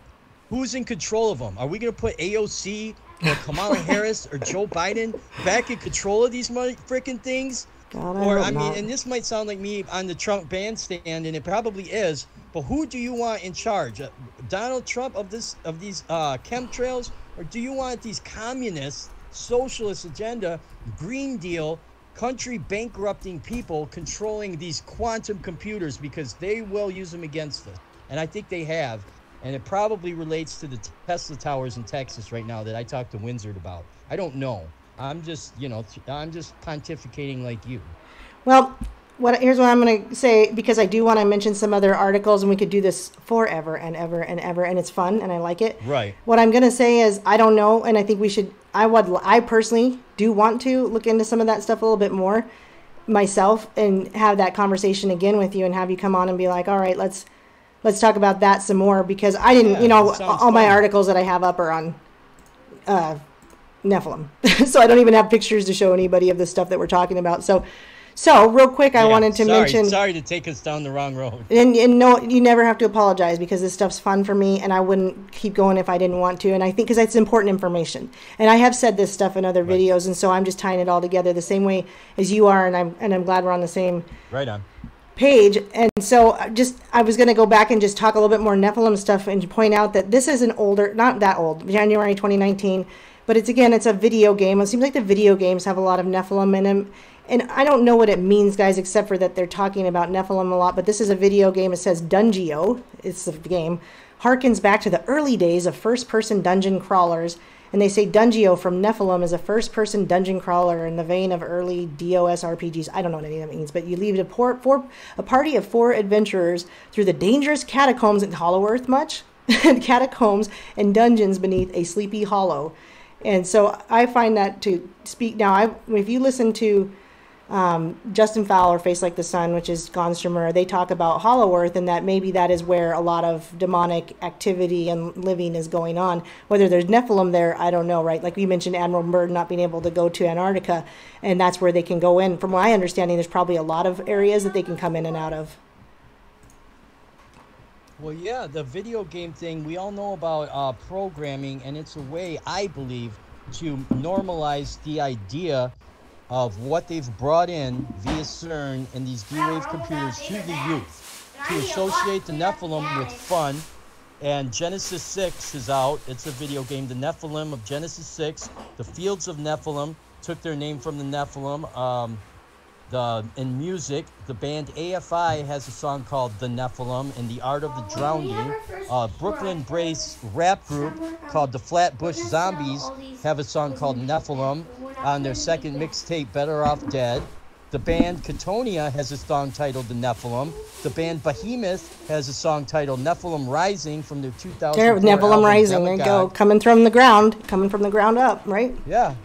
who's in control of them? Are we going to put AOC or Kamala Harris or Joe Biden back in control of these freaking things? God, I mean, and this might sound like me on the Trump bandstand, and it probably is, but who do you want in charge? Donald Trump of these chemtrails, or do you want these communist, socialist agenda, Green Deal, country bankrupting people controlling these quantum computers, because they will use them against us? And I think they have. And it probably relates to the Tesla towers in Texas right now that I talked to Windsor about. I don't know. I'm just pontificating like you. Well, here's what I'm going to say, because I do want to mention some other articles, and we could do this forever and ever and ever, and it's fun, and I like it. Right. What I'm going to say is, I don't know, and I think we should, I personally do want to look into some of that stuff a little bit more myself and have that conversation again with you and have you come on and be like, all right, let's talk about that some more, because I didn't, all my articles that I have up are on Nephilim. So I don't even have pictures to show anybody of the stuff that we're talking about. So real quick, I wanted to mention... Sorry to take us down the wrong road. And no, you never have to apologize, because this stuff's fun for me, and I wouldn't keep going if I didn't want to. And I think because it's important information. And I have said this stuff in other videos, and so I'm just tying it all together the same way as you are, and I'm glad we're on the same... Right on. Page. And so I was going to go back and just talk a little bit more Nephilim stuff and point out that this is an older, not that old, January 2019, but it's a video game. It seems like the video games have a lot of Nephilim in them, and I don't know what it means, guys, except for that they're talking about Nephilim a lot. But this is a video game. It says Dungio, it's the game, harkens back to the early days of first-person dungeon crawlers. And they say Dungio from Nephilim is a first-person dungeon crawler in the vein of early DOS RPGs. I don't know what any of that means, but you lead a party of 4 adventurers through the dangerous catacombs in Hollow Earth much? Catacombs and dungeons beneath a sleepy hollow. And so I find that to speak now, if you listen to Justin Fowler, Face Like the Sun, which is Gonstremer, they talk about Hollow Earth, and that maybe that is where a lot of demonic activity and living is going on. Whether there's Nephilim there, I don't know, right? Like you mentioned, Admiral Byrd not being able to go to Antarctica, and that's where they can go in. From my understanding, there's probably a lot of areas that they can come in and out of. Well, yeah, the video game thing, we all know about programming, and it's a way, I believe, to normalize the idea of what they've brought in via CERN and these D-Wave computers to the youth, to associate the Nephilim with fun. And Genesis 6 is out. It's a video game, the Nephilim of Genesis 6. The Fields of Nephilim took their name from the Nephilim. In music, the band AFI has a song called The Nephilim, and The Art of the Drowning. Brooklyn-based rap group called the Flatbush Zombies have a song called Nephilim on their second mixtape, Better Off Dead. The band Katonia has a song titled The Nephilim. The band Behemoth has a song titled Nephilim Rising from their 2004 there, Nephilim album, Rising, there you go. Coming from the ground up, right? Yeah.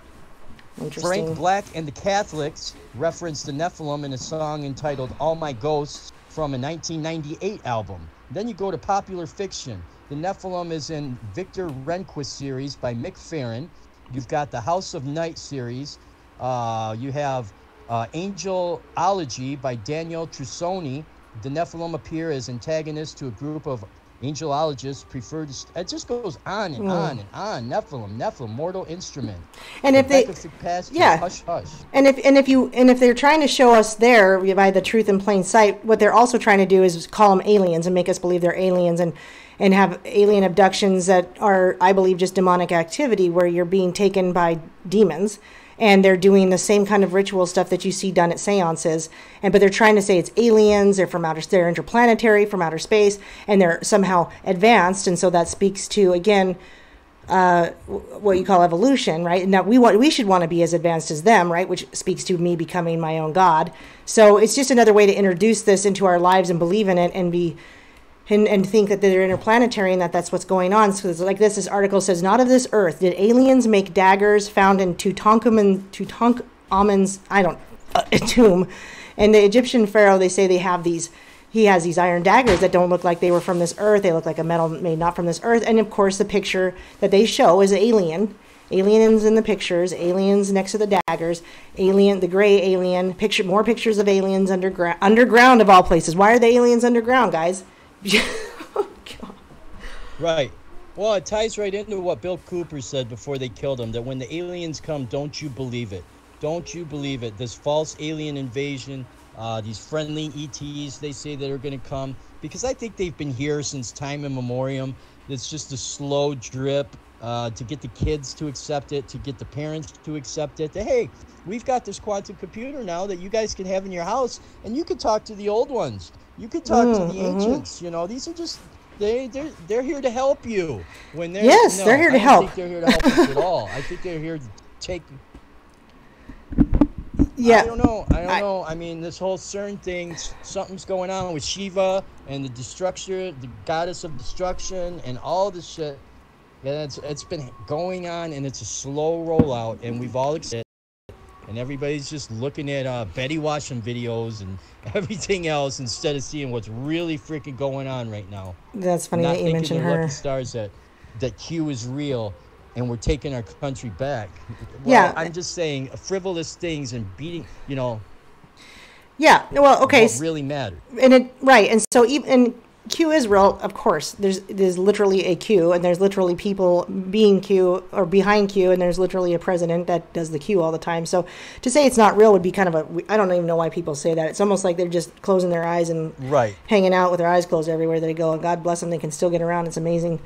Interesting. Frank Black and the Catholics referenced the Nephilim in a song entitled All My Ghosts from a 1998 album. Then you go to popular fiction. The Nephilim is in Victor Rehnquist's series by Mick Farron. You've got the House of Night series. You have Angelology by Daniel Trussoni. The Nephilim appear as antagonists to a group of angelologists preferred. It just goes on and on and on. Nephilim, mortal instrument. And if they, hush, hush. And if they're trying to show us there by the truth in plain sight, what they're also trying to do is call them aliens and make us believe they're aliens and have alien abductions that are, I believe, just demonic activity where you're being taken by demons. And they're doing the same kind of ritual stuff that you see done at seances. But they're trying to say it's aliens, they're interplanetary, from outer space, and they're somehow advanced. And so that speaks to, again, what you call evolution, right? And that we should want to be as advanced as them, right? Which speaks to me becoming my own God. So it's just another way to introduce this into our lives and believe in it and think that they're interplanetary and that's what's going on. So it's like this article says, not of this earth. Did aliens make daggers found in Tutankhamun's, tomb? And the Egyptian pharaoh, they say he has these iron daggers that don't look like they were from this earth. They look like a metal made not from this earth. And of course, the picture that they show is aliens in the pictures, aliens next to the daggers, the gray alien, more pictures of aliens underground of all places. Why are the aliens underground, guys? Oh, God. Right. Well, it ties right into what Bill Cooper said before they killed him, that when the aliens come, don't you believe it. Don't you believe it. This false alien invasion, these friendly ETs, they say that are going to come, because I think they've been here since time immemorial. It's just a slow drip to get the kids to accept it, to get the parents to accept it. That, hey, we've got this quantum computer now that you guys can have in your house, and you can talk to the old ones. You could talk to the ancients. You know, these are just they're here to help you. When they're they're here to help. I don't think they're here to help us at all. I think they're here to take. Yeah. I don't know. I mean, this whole CERN thing, something's going on with Shiva and the the goddess of destruction, and all this shit. Yeah, it's been going on, and it's a slow rollout, and we've all accepted. And everybody's just looking at Betty Washington videos and everything else instead of seeing what's really freaking going on right now. That's funny that you mentioned her. Lucky stars that Q is real and we're taking our country back. Well, yeah. I'm just saying frivolous things and beating, Yeah. Well, okay. What really mattered. And so even Q is real, of course. There's literally a Q, and there's literally people being Q or behind Q, and there's literally a president that does the Q all the time. So to say it's not real would be kind of I don't even know why people say that. It's almost like they're just closing their eyes and hanging out with their eyes closed everywhere they go. And God bless them, they can still get around. It's amazing.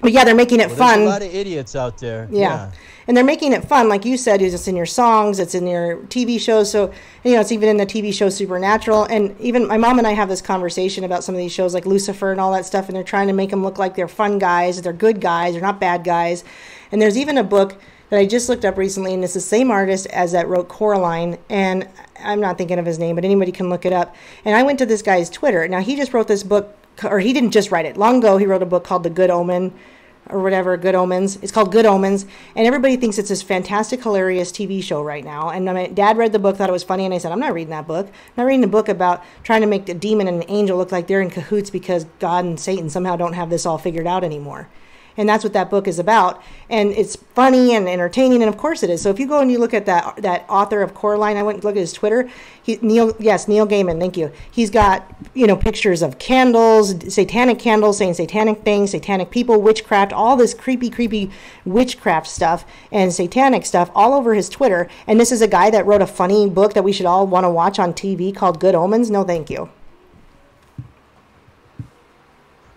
But yeah, they're making it fun. There's a lot of idiots out there. Yeah. And they're making it fun, like you said. It's in your songs, it's in your TV shows. So, it's even in the TV show Supernatural. And even my mom and I have this conversation about some of these shows like Lucifer and all that stuff. And they're trying to make them look like they're fun guys. They're good guys. They're not bad guys. And there's even a book that I just looked up recently. And it's the same artist as that wrote Coraline. And I'm not thinking of his name, but anybody can look it up. And I went to this guy's Twitter. Now, he just wrote this book, or he didn't just write it. Long ago, he wrote a book called The Good Omen, or whatever, Good Omens. It's called Good Omens, and everybody thinks it's this fantastic, hilarious TV show right now. And my dad read the book, thought it was funny, and I said, I'm not reading that book. I'm not reading a book about trying to make the demon and an angel look like they're in cahoots because God and Satan somehow don't have this all figured out anymore. And that's what that book is about. And it's funny and entertaining, and of course it is. So if you go and you look at that author of Coraline, I went and looked at his Twitter. Neil Gaiman, thank you. He's got, pictures of candles, satanic candles, saying satanic things, satanic people, witchcraft, all this creepy witchcraft stuff and satanic stuff all over his Twitter. And this is a guy that wrote a funny book that we should all want to watch on TV called Good Omens. No, thank you.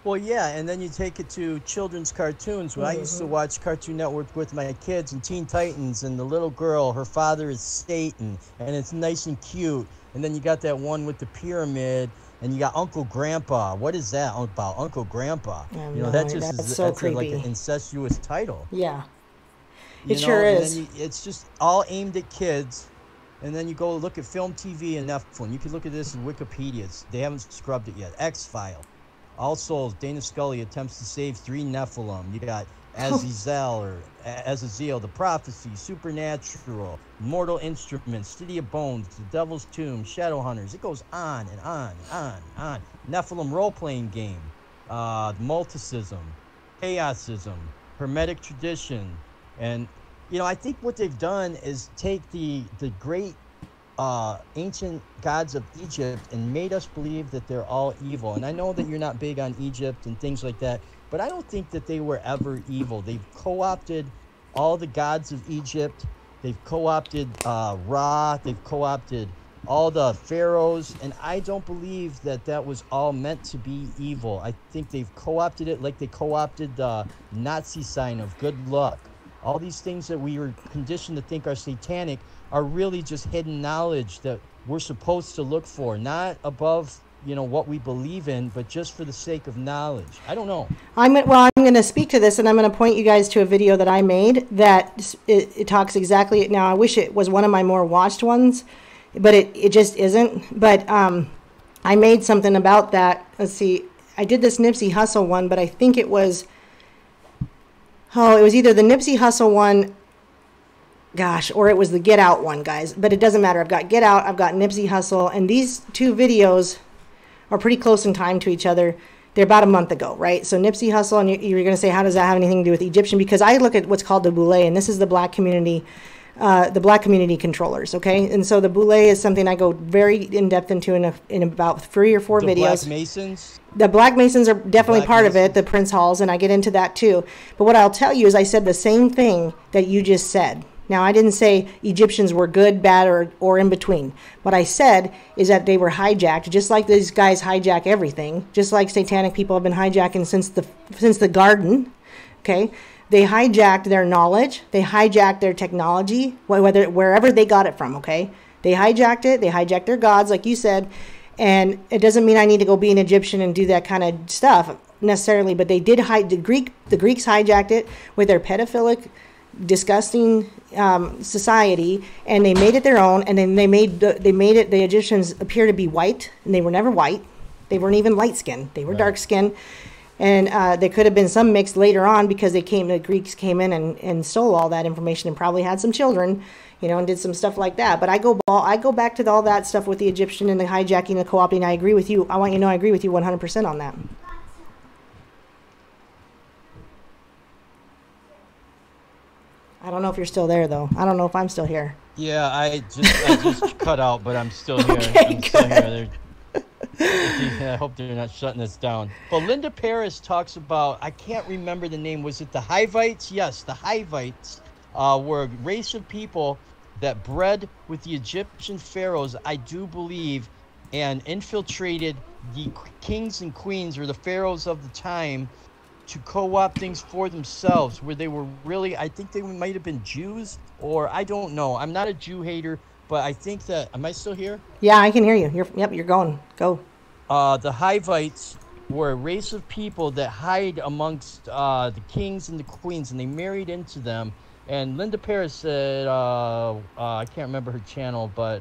Well, yeah, and then you take it to children's cartoons. When I used to watch Cartoon Network with my kids and Teen Titans, and the little girl, her father is Satan, and it's nice and cute. And then you got that one with the pyramid, and you got Uncle Grandpa. What is that about, Uncle Grandpa? That's like an incestuous title. Yeah, it sure is. And then it's just all aimed at kids. And then you go look at Film TV and Nephilim. You can look at this in Wikipedia. They haven't scrubbed it yet. X-File. All Souls, Dana Scully attempts to save 3 Nephilim. You got Azazel, The Prophecy, Supernatural, Mortal Instruments, City of Bones, The Devil's Tomb, Shadowhunters. It goes on and on and on and on. Nephilim role-playing game. multicism, chaosism, hermetic tradition, and I think what they've done is take the great ancient gods of Egypt and made us believe that they're all evil. And I know that you're not big on Egypt and things like that, but I don't think that they were ever evil. They've co-opted all the gods of Egypt. They've co-opted Ra. They've co-opted all the pharaohs, and I don't believe that that was all meant to be evil. I think they've co-opted it like they co-opted the Nazi sign of good luck. All these things that we were conditioned to think are satanic are really just hidden knowledge that we're supposed to look for, not above what we believe in, but just for the sake of knowledge. I don't know. I'm going to speak to this, and I'm going to point you guys to a video that I made that it talks exactly. Now, I wish it was one of my more watched ones, but it just isn't. But I made something about that. Let's see. I did this Nipsey Hussle one, but I think it was either the Nipsey Hussle one, gosh, or it was the Get Out one, guys. But it doesn't matter. I've got Get Out, I've got Nipsey Hussle, and these two videos are pretty close in time to each other. They're about a month ago, right? So Nipsey Hussle, and you're going to say, how does that have anything to do with Egyptian? Because I look at what's called the Boule, and this is the black community controllers, okay? And so the Boule is something I go very in-depth into in about 3 or 4 videos. The Black Masons? The Black Masons are definitely part of it, the Prince Halls, and I get into that too. But what I'll tell you is I said the same thing that you just said. Now, I didn't say Egyptians were good, bad, or in between. What I said is that they were hijacked, just like these guys hijack everything, just like satanic people have been hijacking since the garden, okay? They hijacked their knowledge. They hijacked their technology, wherever they got it from, okay? They hijacked it. They hijacked their gods, like you said. And it doesn't mean I need to go be an Egyptian and do that kind of stuff necessarily, but they did the Greeks hijacked it with their pedophilic, disgusting society, and they made it their own, and then they made the Egyptians appear to be white, and they were never white. They weren't even light skinned. They were dark skinned. And there could have been some mixed later on because the Greeks came in and stole all that information and probably had some children, and did some stuff like that. But I go back to all that stuff with the Egyptian and the hijacking, the co-opting. I agree with you. I want you to know I agree with you 100% on that. I don't know if you're still there, though. I don't know if I'm still here. Yeah, I just cut out, but I'm still here. Okay, I'm still here. I hope they're not shutting this down. But Linda Paris talks about, I can't remember the name. Was it the Hivites? Yes, the Hivites were a race of people that bred with the Egyptian pharaohs, I do believe, and infiltrated the kings and queens, or the pharaohs of the time, to co-opt things for themselves, where they were really, I think they might have been Jews, or I don't know. I'm not a Jew hater, but I think that, am I still here? Yeah, I can hear you. You're going. Go. The Hivites were a race of people that hide amongst the kings and the queens, and they married into them. And Linda Paris said, I can't remember her channel, but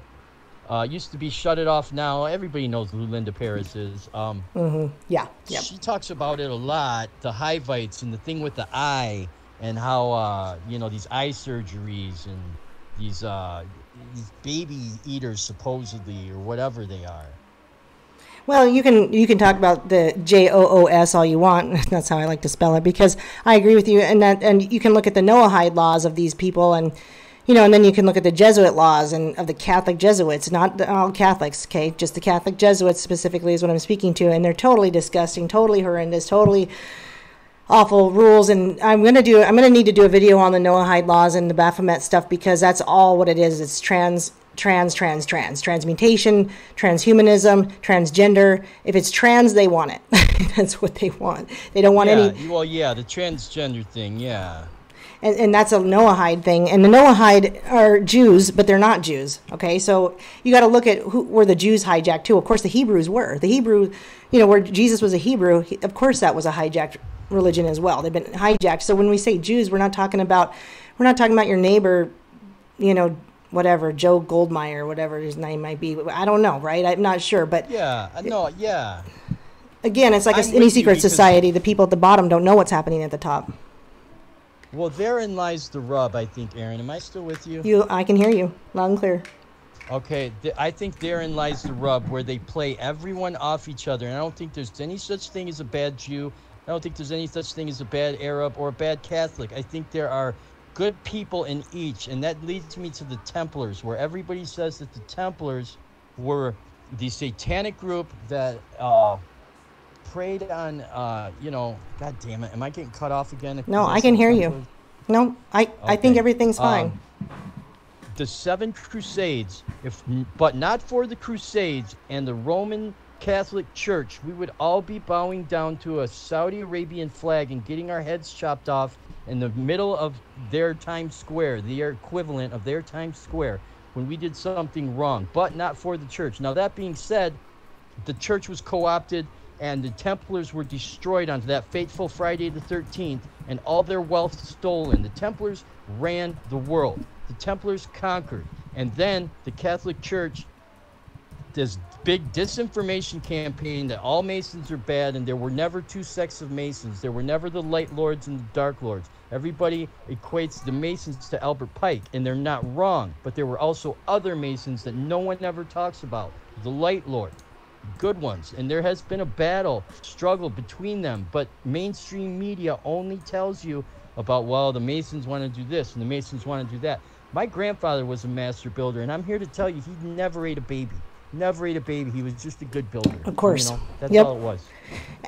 used to be Shut It Off Now. Everybody knows who Linda Paris is. Yeah. Yep. She talks about it a lot, the Hivites and the thing with the eye, and how, these eye surgeries and these baby eaters, supposedly, or whatever they are. Well, you can talk about the JOOS all you want. That's how I like to spell it, because I agree with you. And you can look at the Noahide laws of these people, and and then you can look at the Jesuit laws and of the Catholic Jesuits, not all Catholics, okay? Just the Catholic Jesuits specifically is what I'm speaking to, and they're totally disgusting, totally horrendous, totally awful rules. And I'm gonna need to do a video on the Noahide laws and the Baphomet stuff, because that's all what it is. It's transmutation, transhumanism, transgender. If it's trans, they want it. That's what they want. They don't want any. Well, yeah, the transgender thing, yeah. And that's a Noahide thing. And the Noahide are Jews, but they're not Jews. Okay, so you got to look at where the Jews hijacked too. Of course, the Hebrews were. The Hebrew, where Jesus was a Hebrew, of course that was a hijacked religion as well. They've been hijacked. So when we say Jews, we're not talking about your neighbor, whatever, Joe Goldmeyer, whatever his name might be. I don't know, right? I'm not sure, but yeah. Again, it's like any secret society. The people at the bottom don't know what's happening at the top. Well, therein lies the rub, I think, Aaron. Am I still with you? I can hear you loud and clear. Okay, I think therein lies the rub, where they play everyone off each other. And I don't think there's any such thing as a bad Jew. I don't think there's any such thing as a bad Arab or a bad Catholic. I think there are good people in each. And that leads me to the Templars, where everybody says that the Templars were the satanic group that preyed on, God damn it. Am I getting cut off again? No, I can hear you. No, I think everything's fine. The 7 Crusades, but not for the Crusades and the Roman Catholic Church, we would all be bowing down to a Saudi Arabian flag and getting our heads chopped off in the middle of their Times Square, their equivalent of their Times Square, when we did something wrong, but not for the church. Now, that being said, the church was co-opted and the Templars were destroyed on that fateful Friday the 13th, and all their wealth stolen. The Templars ran the world. The Templars conquered. And then the Catholic Church, this big disinformation campaign that all Masons are bad, and there were never two sects of Masons. There were never the Light Lords and the Dark Lords. Everybody equates the Masons to Albert Pike, and they're not wrong. But there were also other Masons that no one ever talks about. The Light Lord, good ones. And there has been a battle, struggle between them. But mainstream media only tells you about, well, the Masons want to do this and the Masons want to do that. My grandfather was a master builder, and I'm here to tell you, he never ate a baby. Never ate a baby. He was just a good builder. Of course. That's all it was.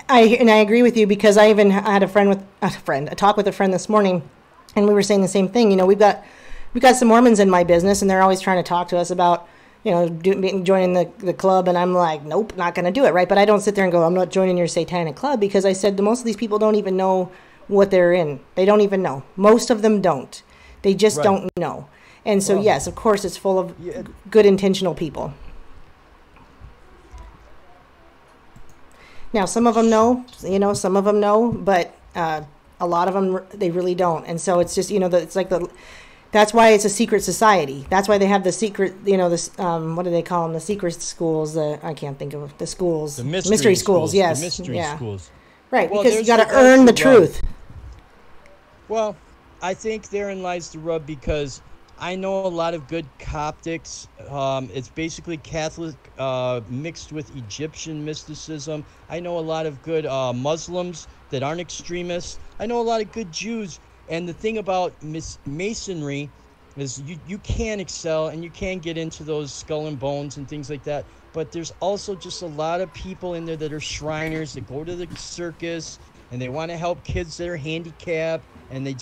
I agree with you, because I even had a talk with a friend this morning, and we were saying the same thing. We've got some Mormons in my business, and they're always trying to talk to us about, joining the club, and I'm like, nope, not going to do it, right? But I don't sit there and go, I'm not joining your satanic club, because I said most of these people don't even know what they're in. They don't even know. Most of them don't. They just don't know. And so, yes, of course, it's full of good, intentional people. Now, some of them know, some of them know, but a lot of them, they really don't. And so it's just, it's like that's why it's a secret society. That's why they have the secret, this, what do they call them? The secret schools. I can't think of the schools. The mystery schools. Yes. The mystery schools. Right, because you got to earn the truth. Well, I think therein lies the rub, because I know a lot of good Coptics. It's basically Catholic mixed with Egyptian mysticism. I know a lot of good Muslims that aren't extremists. I know a lot of good Jews. And the thing about Masonry is you can excel and you can get into those skull and bones and things like that. But there's also just a lot of people in there that are Shriners, that go to the circus, and they want to help kids that are handicapped. And they're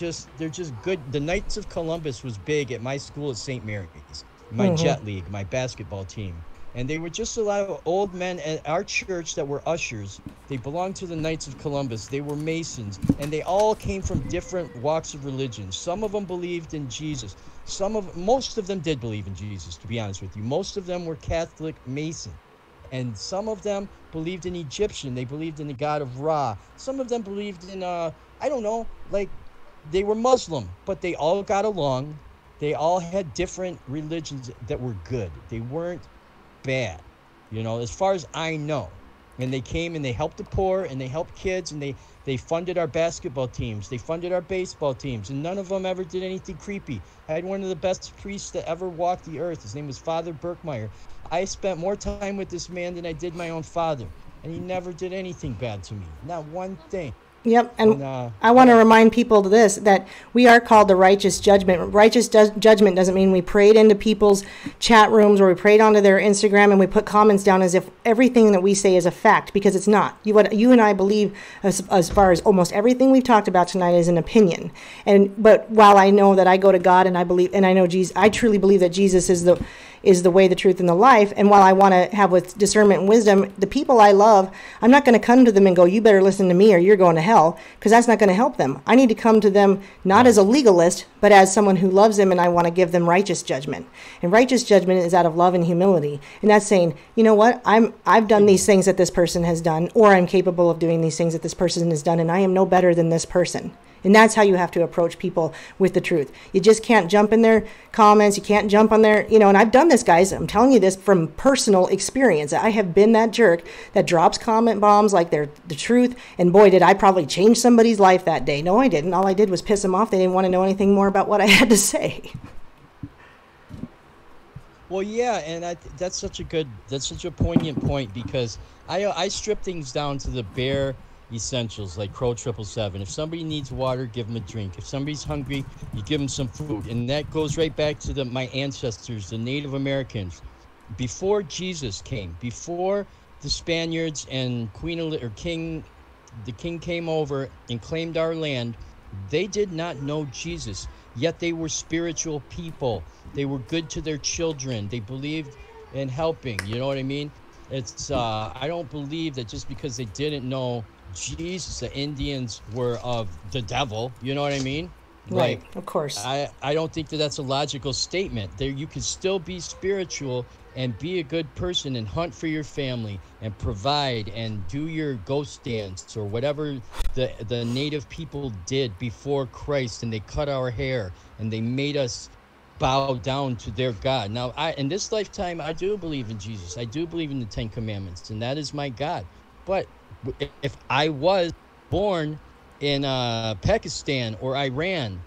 just good. The Knights of Columbus was big at my school at St. Mary's, my Jet League, my basketball team. And they were just a lot of old men at our church that were ushers. They belonged to the Knights of Columbus. They were Masons. And they all came from different walks of religion. Some of them believed in Jesus. Most of them did believe in Jesus, to be honest with you. Most of them were Catholic Mason. And some of them believed in Egyptian. They believed in the god of Ra. Some of them believed in, they were Muslim, but they all got along. They all had different religions that were good. They weren't bad, as far as I know. And they came and they helped the poor and they helped kids, and they funded our basketball teams. They funded our baseball teams, and none of them ever did anything creepy. I had one of the best priests that ever walked the earth. His name was Father Bqqm. I spent more time with this man than I did my own father, and he never did anything bad to me. Not one thing. Yep, and I want to remind people that we are called the righteous judgment. Righteous judgment doesn't mean we prayed into people's chat rooms or we prayed onto their Instagram and we put comments down as if everything that we say is a fact, because it's not. What you and I believe, as far as almost everything we've talked about tonight, is an opinion. But while I know that I go to God and I believe, and I know Jesus, I truly believe that Jesus is the way, the truth, and the life. And while I want to have with discernment and wisdom, the people I love, I'm not going to come to them and go, you better listen to me or you're going to hell, because that's not going to help them. I need to come to them not as a legalist, but as someone who loves them, and I want to give them righteous judgment. And righteous judgment is out of love and humility. And that's saying, you know what, I've done these things that this person has done, or I'm capable of doing these things that this person has done, and I am no better than this person. And that's how you have to approach people with the truth. You just can't jump in their comments. You can't jump on their, and I've done this, guys. I'm telling you this from personal experience. I have been that jerk that drops comment bombs like they're the truth. And boy, did I probably change somebody's life that day. No, I didn't. All I did was piss them off. They didn't want to know anything more about what I had to say. Well, yeah, and that's such a poignant point because I strip things down to the bare essentials like Crow 777. If somebody needs water, give them a drink. If somebody's hungry, you give them some food, and that goes right back to my ancestors, the Native Americans, before Jesus came, before the Spaniards and the king came over and claimed our land. They did not know Jesus, yet they were spiritual people. They were good to their children. They believed in helping. You know what I mean? I don't believe that just because they didn't know Jesus, the Indians were of the devil. You know what I mean? Right, Like, of course. I don't think that that's a logical statement. There, you can still be spiritual and be a good person and hunt for your family and provide and do your ghost dance or whatever the native people did before Christ, and they cut our hair and they made us bow down to their God. Now, in this lifetime, I do believe in Jesus. I do believe in the 10 Commandments, and that is my God. But if I was born in Pakistan or Iran,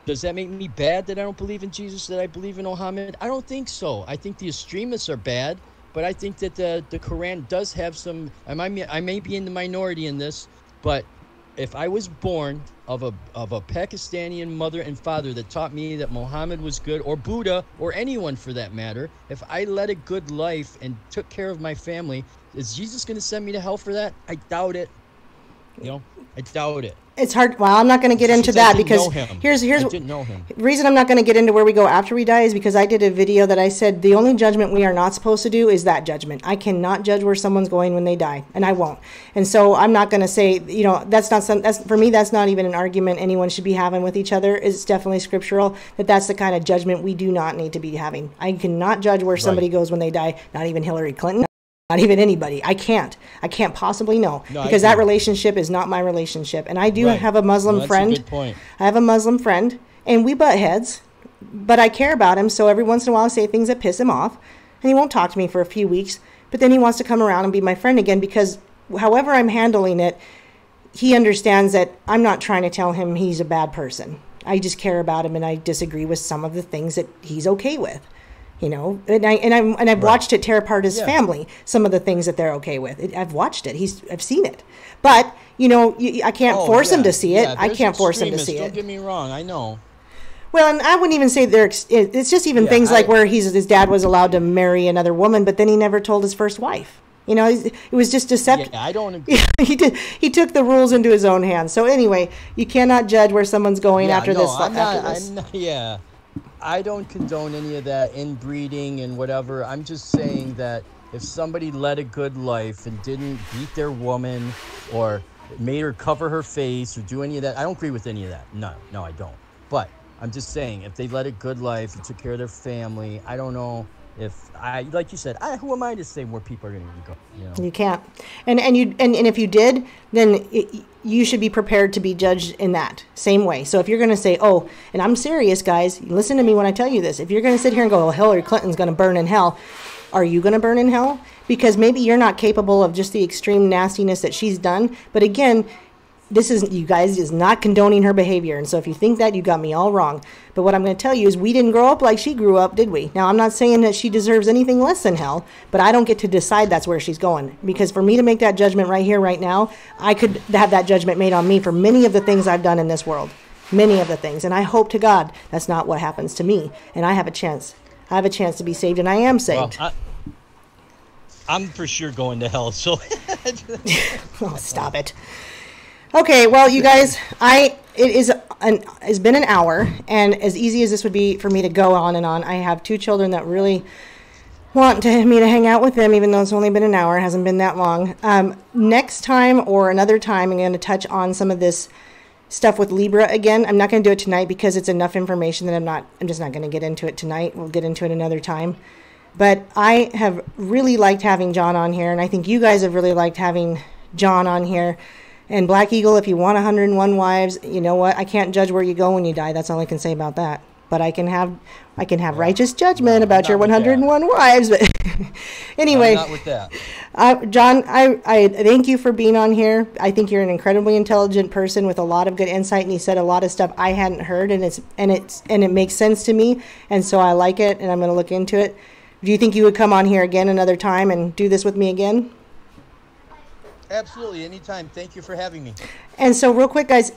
does that make me bad that I don't believe in Jesus, that I believe in Muhammad? I don't think so. I think the extremists are bad, but I think that the Quran does have some, I may be in the minority in this, but if I was born of a Pakistani mother and father that taught me that Muhammad was good, or Buddha, or anyone for that matter, if I led a good life and took care of my family, is Jesus going to send me to hell for that? I doubt it. I doubt it. It's hard. Well, I'm not going to get into that because here's I didn't know him. the reason I'm not going to get into where we go after we die is because I did a video that I said the only judgment we are not supposed to do is that judgment. I cannot judge where someone's going when they die, and I won't. And so I'm not going to say, that's for me, that's not even an argument anyone should be having with each other. It's definitely scriptural that's the kind of judgment we do not need to be having. I cannot judge where somebody goes when they die, not even Hillary Clinton. Not even anybody. I can't possibly know because that relationship is not my relationship. And I do have a Muslim friend. That's a good point. I have a Muslim friend, and we butt heads, but I care about him. So every once in a while I say things that piss him off, and he won't talk to me for a few weeks, but then he wants to come around and be my friend again because however I'm handling it, he understands that I'm not trying to tell him he's a bad person. I just care about him, and I disagree with some of the things that he's okay with. And I've watched it tear apart his family. Some of the things that they're okay with, I've watched it. I've seen it, but I can't force him to see it. I can't force him to see it. Don't get me wrong. I know. Well, and I wouldn't even say it's just even things like where his dad was allowed to marry another woman, but then he never told his first wife. It was just deceptive. Yeah, I don't agree. He took the rules into his own hands. So anyway, you cannot judge where someone's going after this. I don't condone any of that inbreeding and whatever. I'm just saying that if somebody led a good life and didn't beat their woman or made her cover her face or do any of that, I don't agree with any of that. No, I don't. But I'm just saying, if they led a good life and took care of their family, I don't know if like you said, who am I to say where people are going to go? You can't. And if you did, then you should be prepared to be judged in that same way. So if you're going to say, and I'm serious, guys, listen to me when I tell you this. If you're going to sit here and go, Hillary Clinton's going to burn in hell, are you going to burn in hell? Because maybe you're not capable of just the extreme nastiness that she's done. But again, you guys is not condoning her behavior. And so if you think that, you got me all wrong. But what I'm going to tell you is we didn't grow up like she grew up, did we? Now, I'm not saying that she deserves anything less than hell, but I don't get to decide that's where she's going. Because for me to make that judgment right here, right now, I could have that judgment made on me for many of the things I've done in this world. Many of the things. And I hope to God that's not what happens to me. And I have a chance. I have a chance to be saved, and I am saved. Well, I'm for sure going to hell, so... Oh, stop it. Okay, well, you guys, it's been an hour, and as easy as this would be for me to go on and on, I have two children that really want me to hang out with them, even though it's only been an hour. It hasn't been that long. Next time or another time, I'm going to touch on some of this stuff with Libra again. I'm not going to do it tonight because it's enough information that I'm just not going to get into it tonight. We'll get into it another time. But I have really liked having John on here, and I think you guys have really liked having John on here. And Black Eagle, if you want 101 wives, you know what? I can't judge where you go when you die. That's all I can say about that. But I can have righteous judgment about your 101 wives. But anyway, I'm not with that. John, I thank you for being on here. I think you're an incredibly intelligent person with a lot of good insight, and you said a lot of stuff I hadn't heard, and it makes sense to me, and so I like it, and I'm going to look into it. Do you think you would come on here again another time and do this with me again? Absolutely, anytime. Thank you for having me. And so real quick, guys,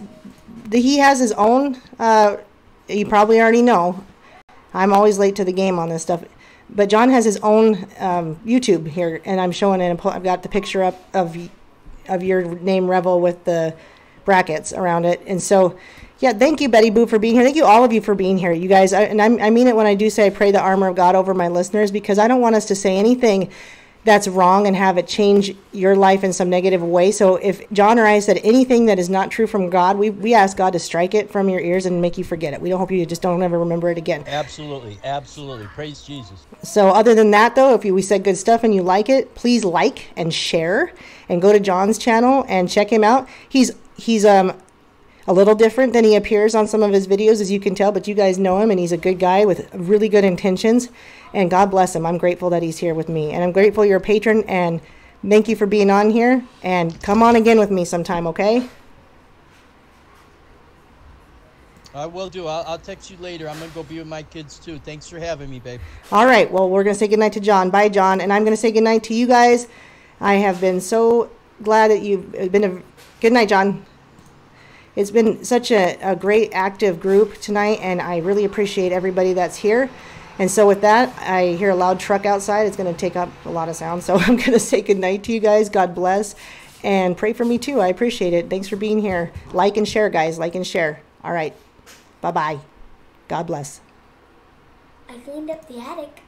he has his own, you probably already know, I'm always late to the game on this stuff, but John has his own YouTube here, and I'm showing it. I've got the picture up of your name, Revel, with the brackets around it. And so, yeah, thank you, Betty Boo, for being here. Thank you, all of you, for being here. You guys, I mean it when I do say I pray the armor of God over my listeners, because I don't want us to say anything that's wrong and have it change your life in some negative way. So if John or I said anything that is not true from God, we ask God to strike it from your ears and make you forget it. We don't hope you just don't ever remember it again. Absolutely, absolutely. Praise Jesus. So other than that, though, if we said good stuff and you like it, please like and share and go to John's channel and check him out. He's a little different than he appears on some of his videos, as you can tell, but you guys know him, and he's a good guy with really good intentions, and God bless him. I'm grateful that he's here with me, and I'm grateful you're a patron, and thank you for being on here, and come on again with me sometime, okay? I will do. I'll text you later. I'm going to go be with my kids, too. Thanks for having me, babe. All right. Well, we're going to say goodnight to John. Bye, John, and I'm going to say goodnight to you guys. I have been so glad that you've been a... Good night, John. It's been such a great active group tonight, and I really appreciate everybody that's here. And so with that, I hear a loud truck outside. It's going to take up a lot of sound. So I'm going to say goodnight to you guys. God bless. And pray for me too. I appreciate it. Thanks for being here. Like and share, guys. Like and share. All right. Bye-bye. God bless. I cleaned up the attic.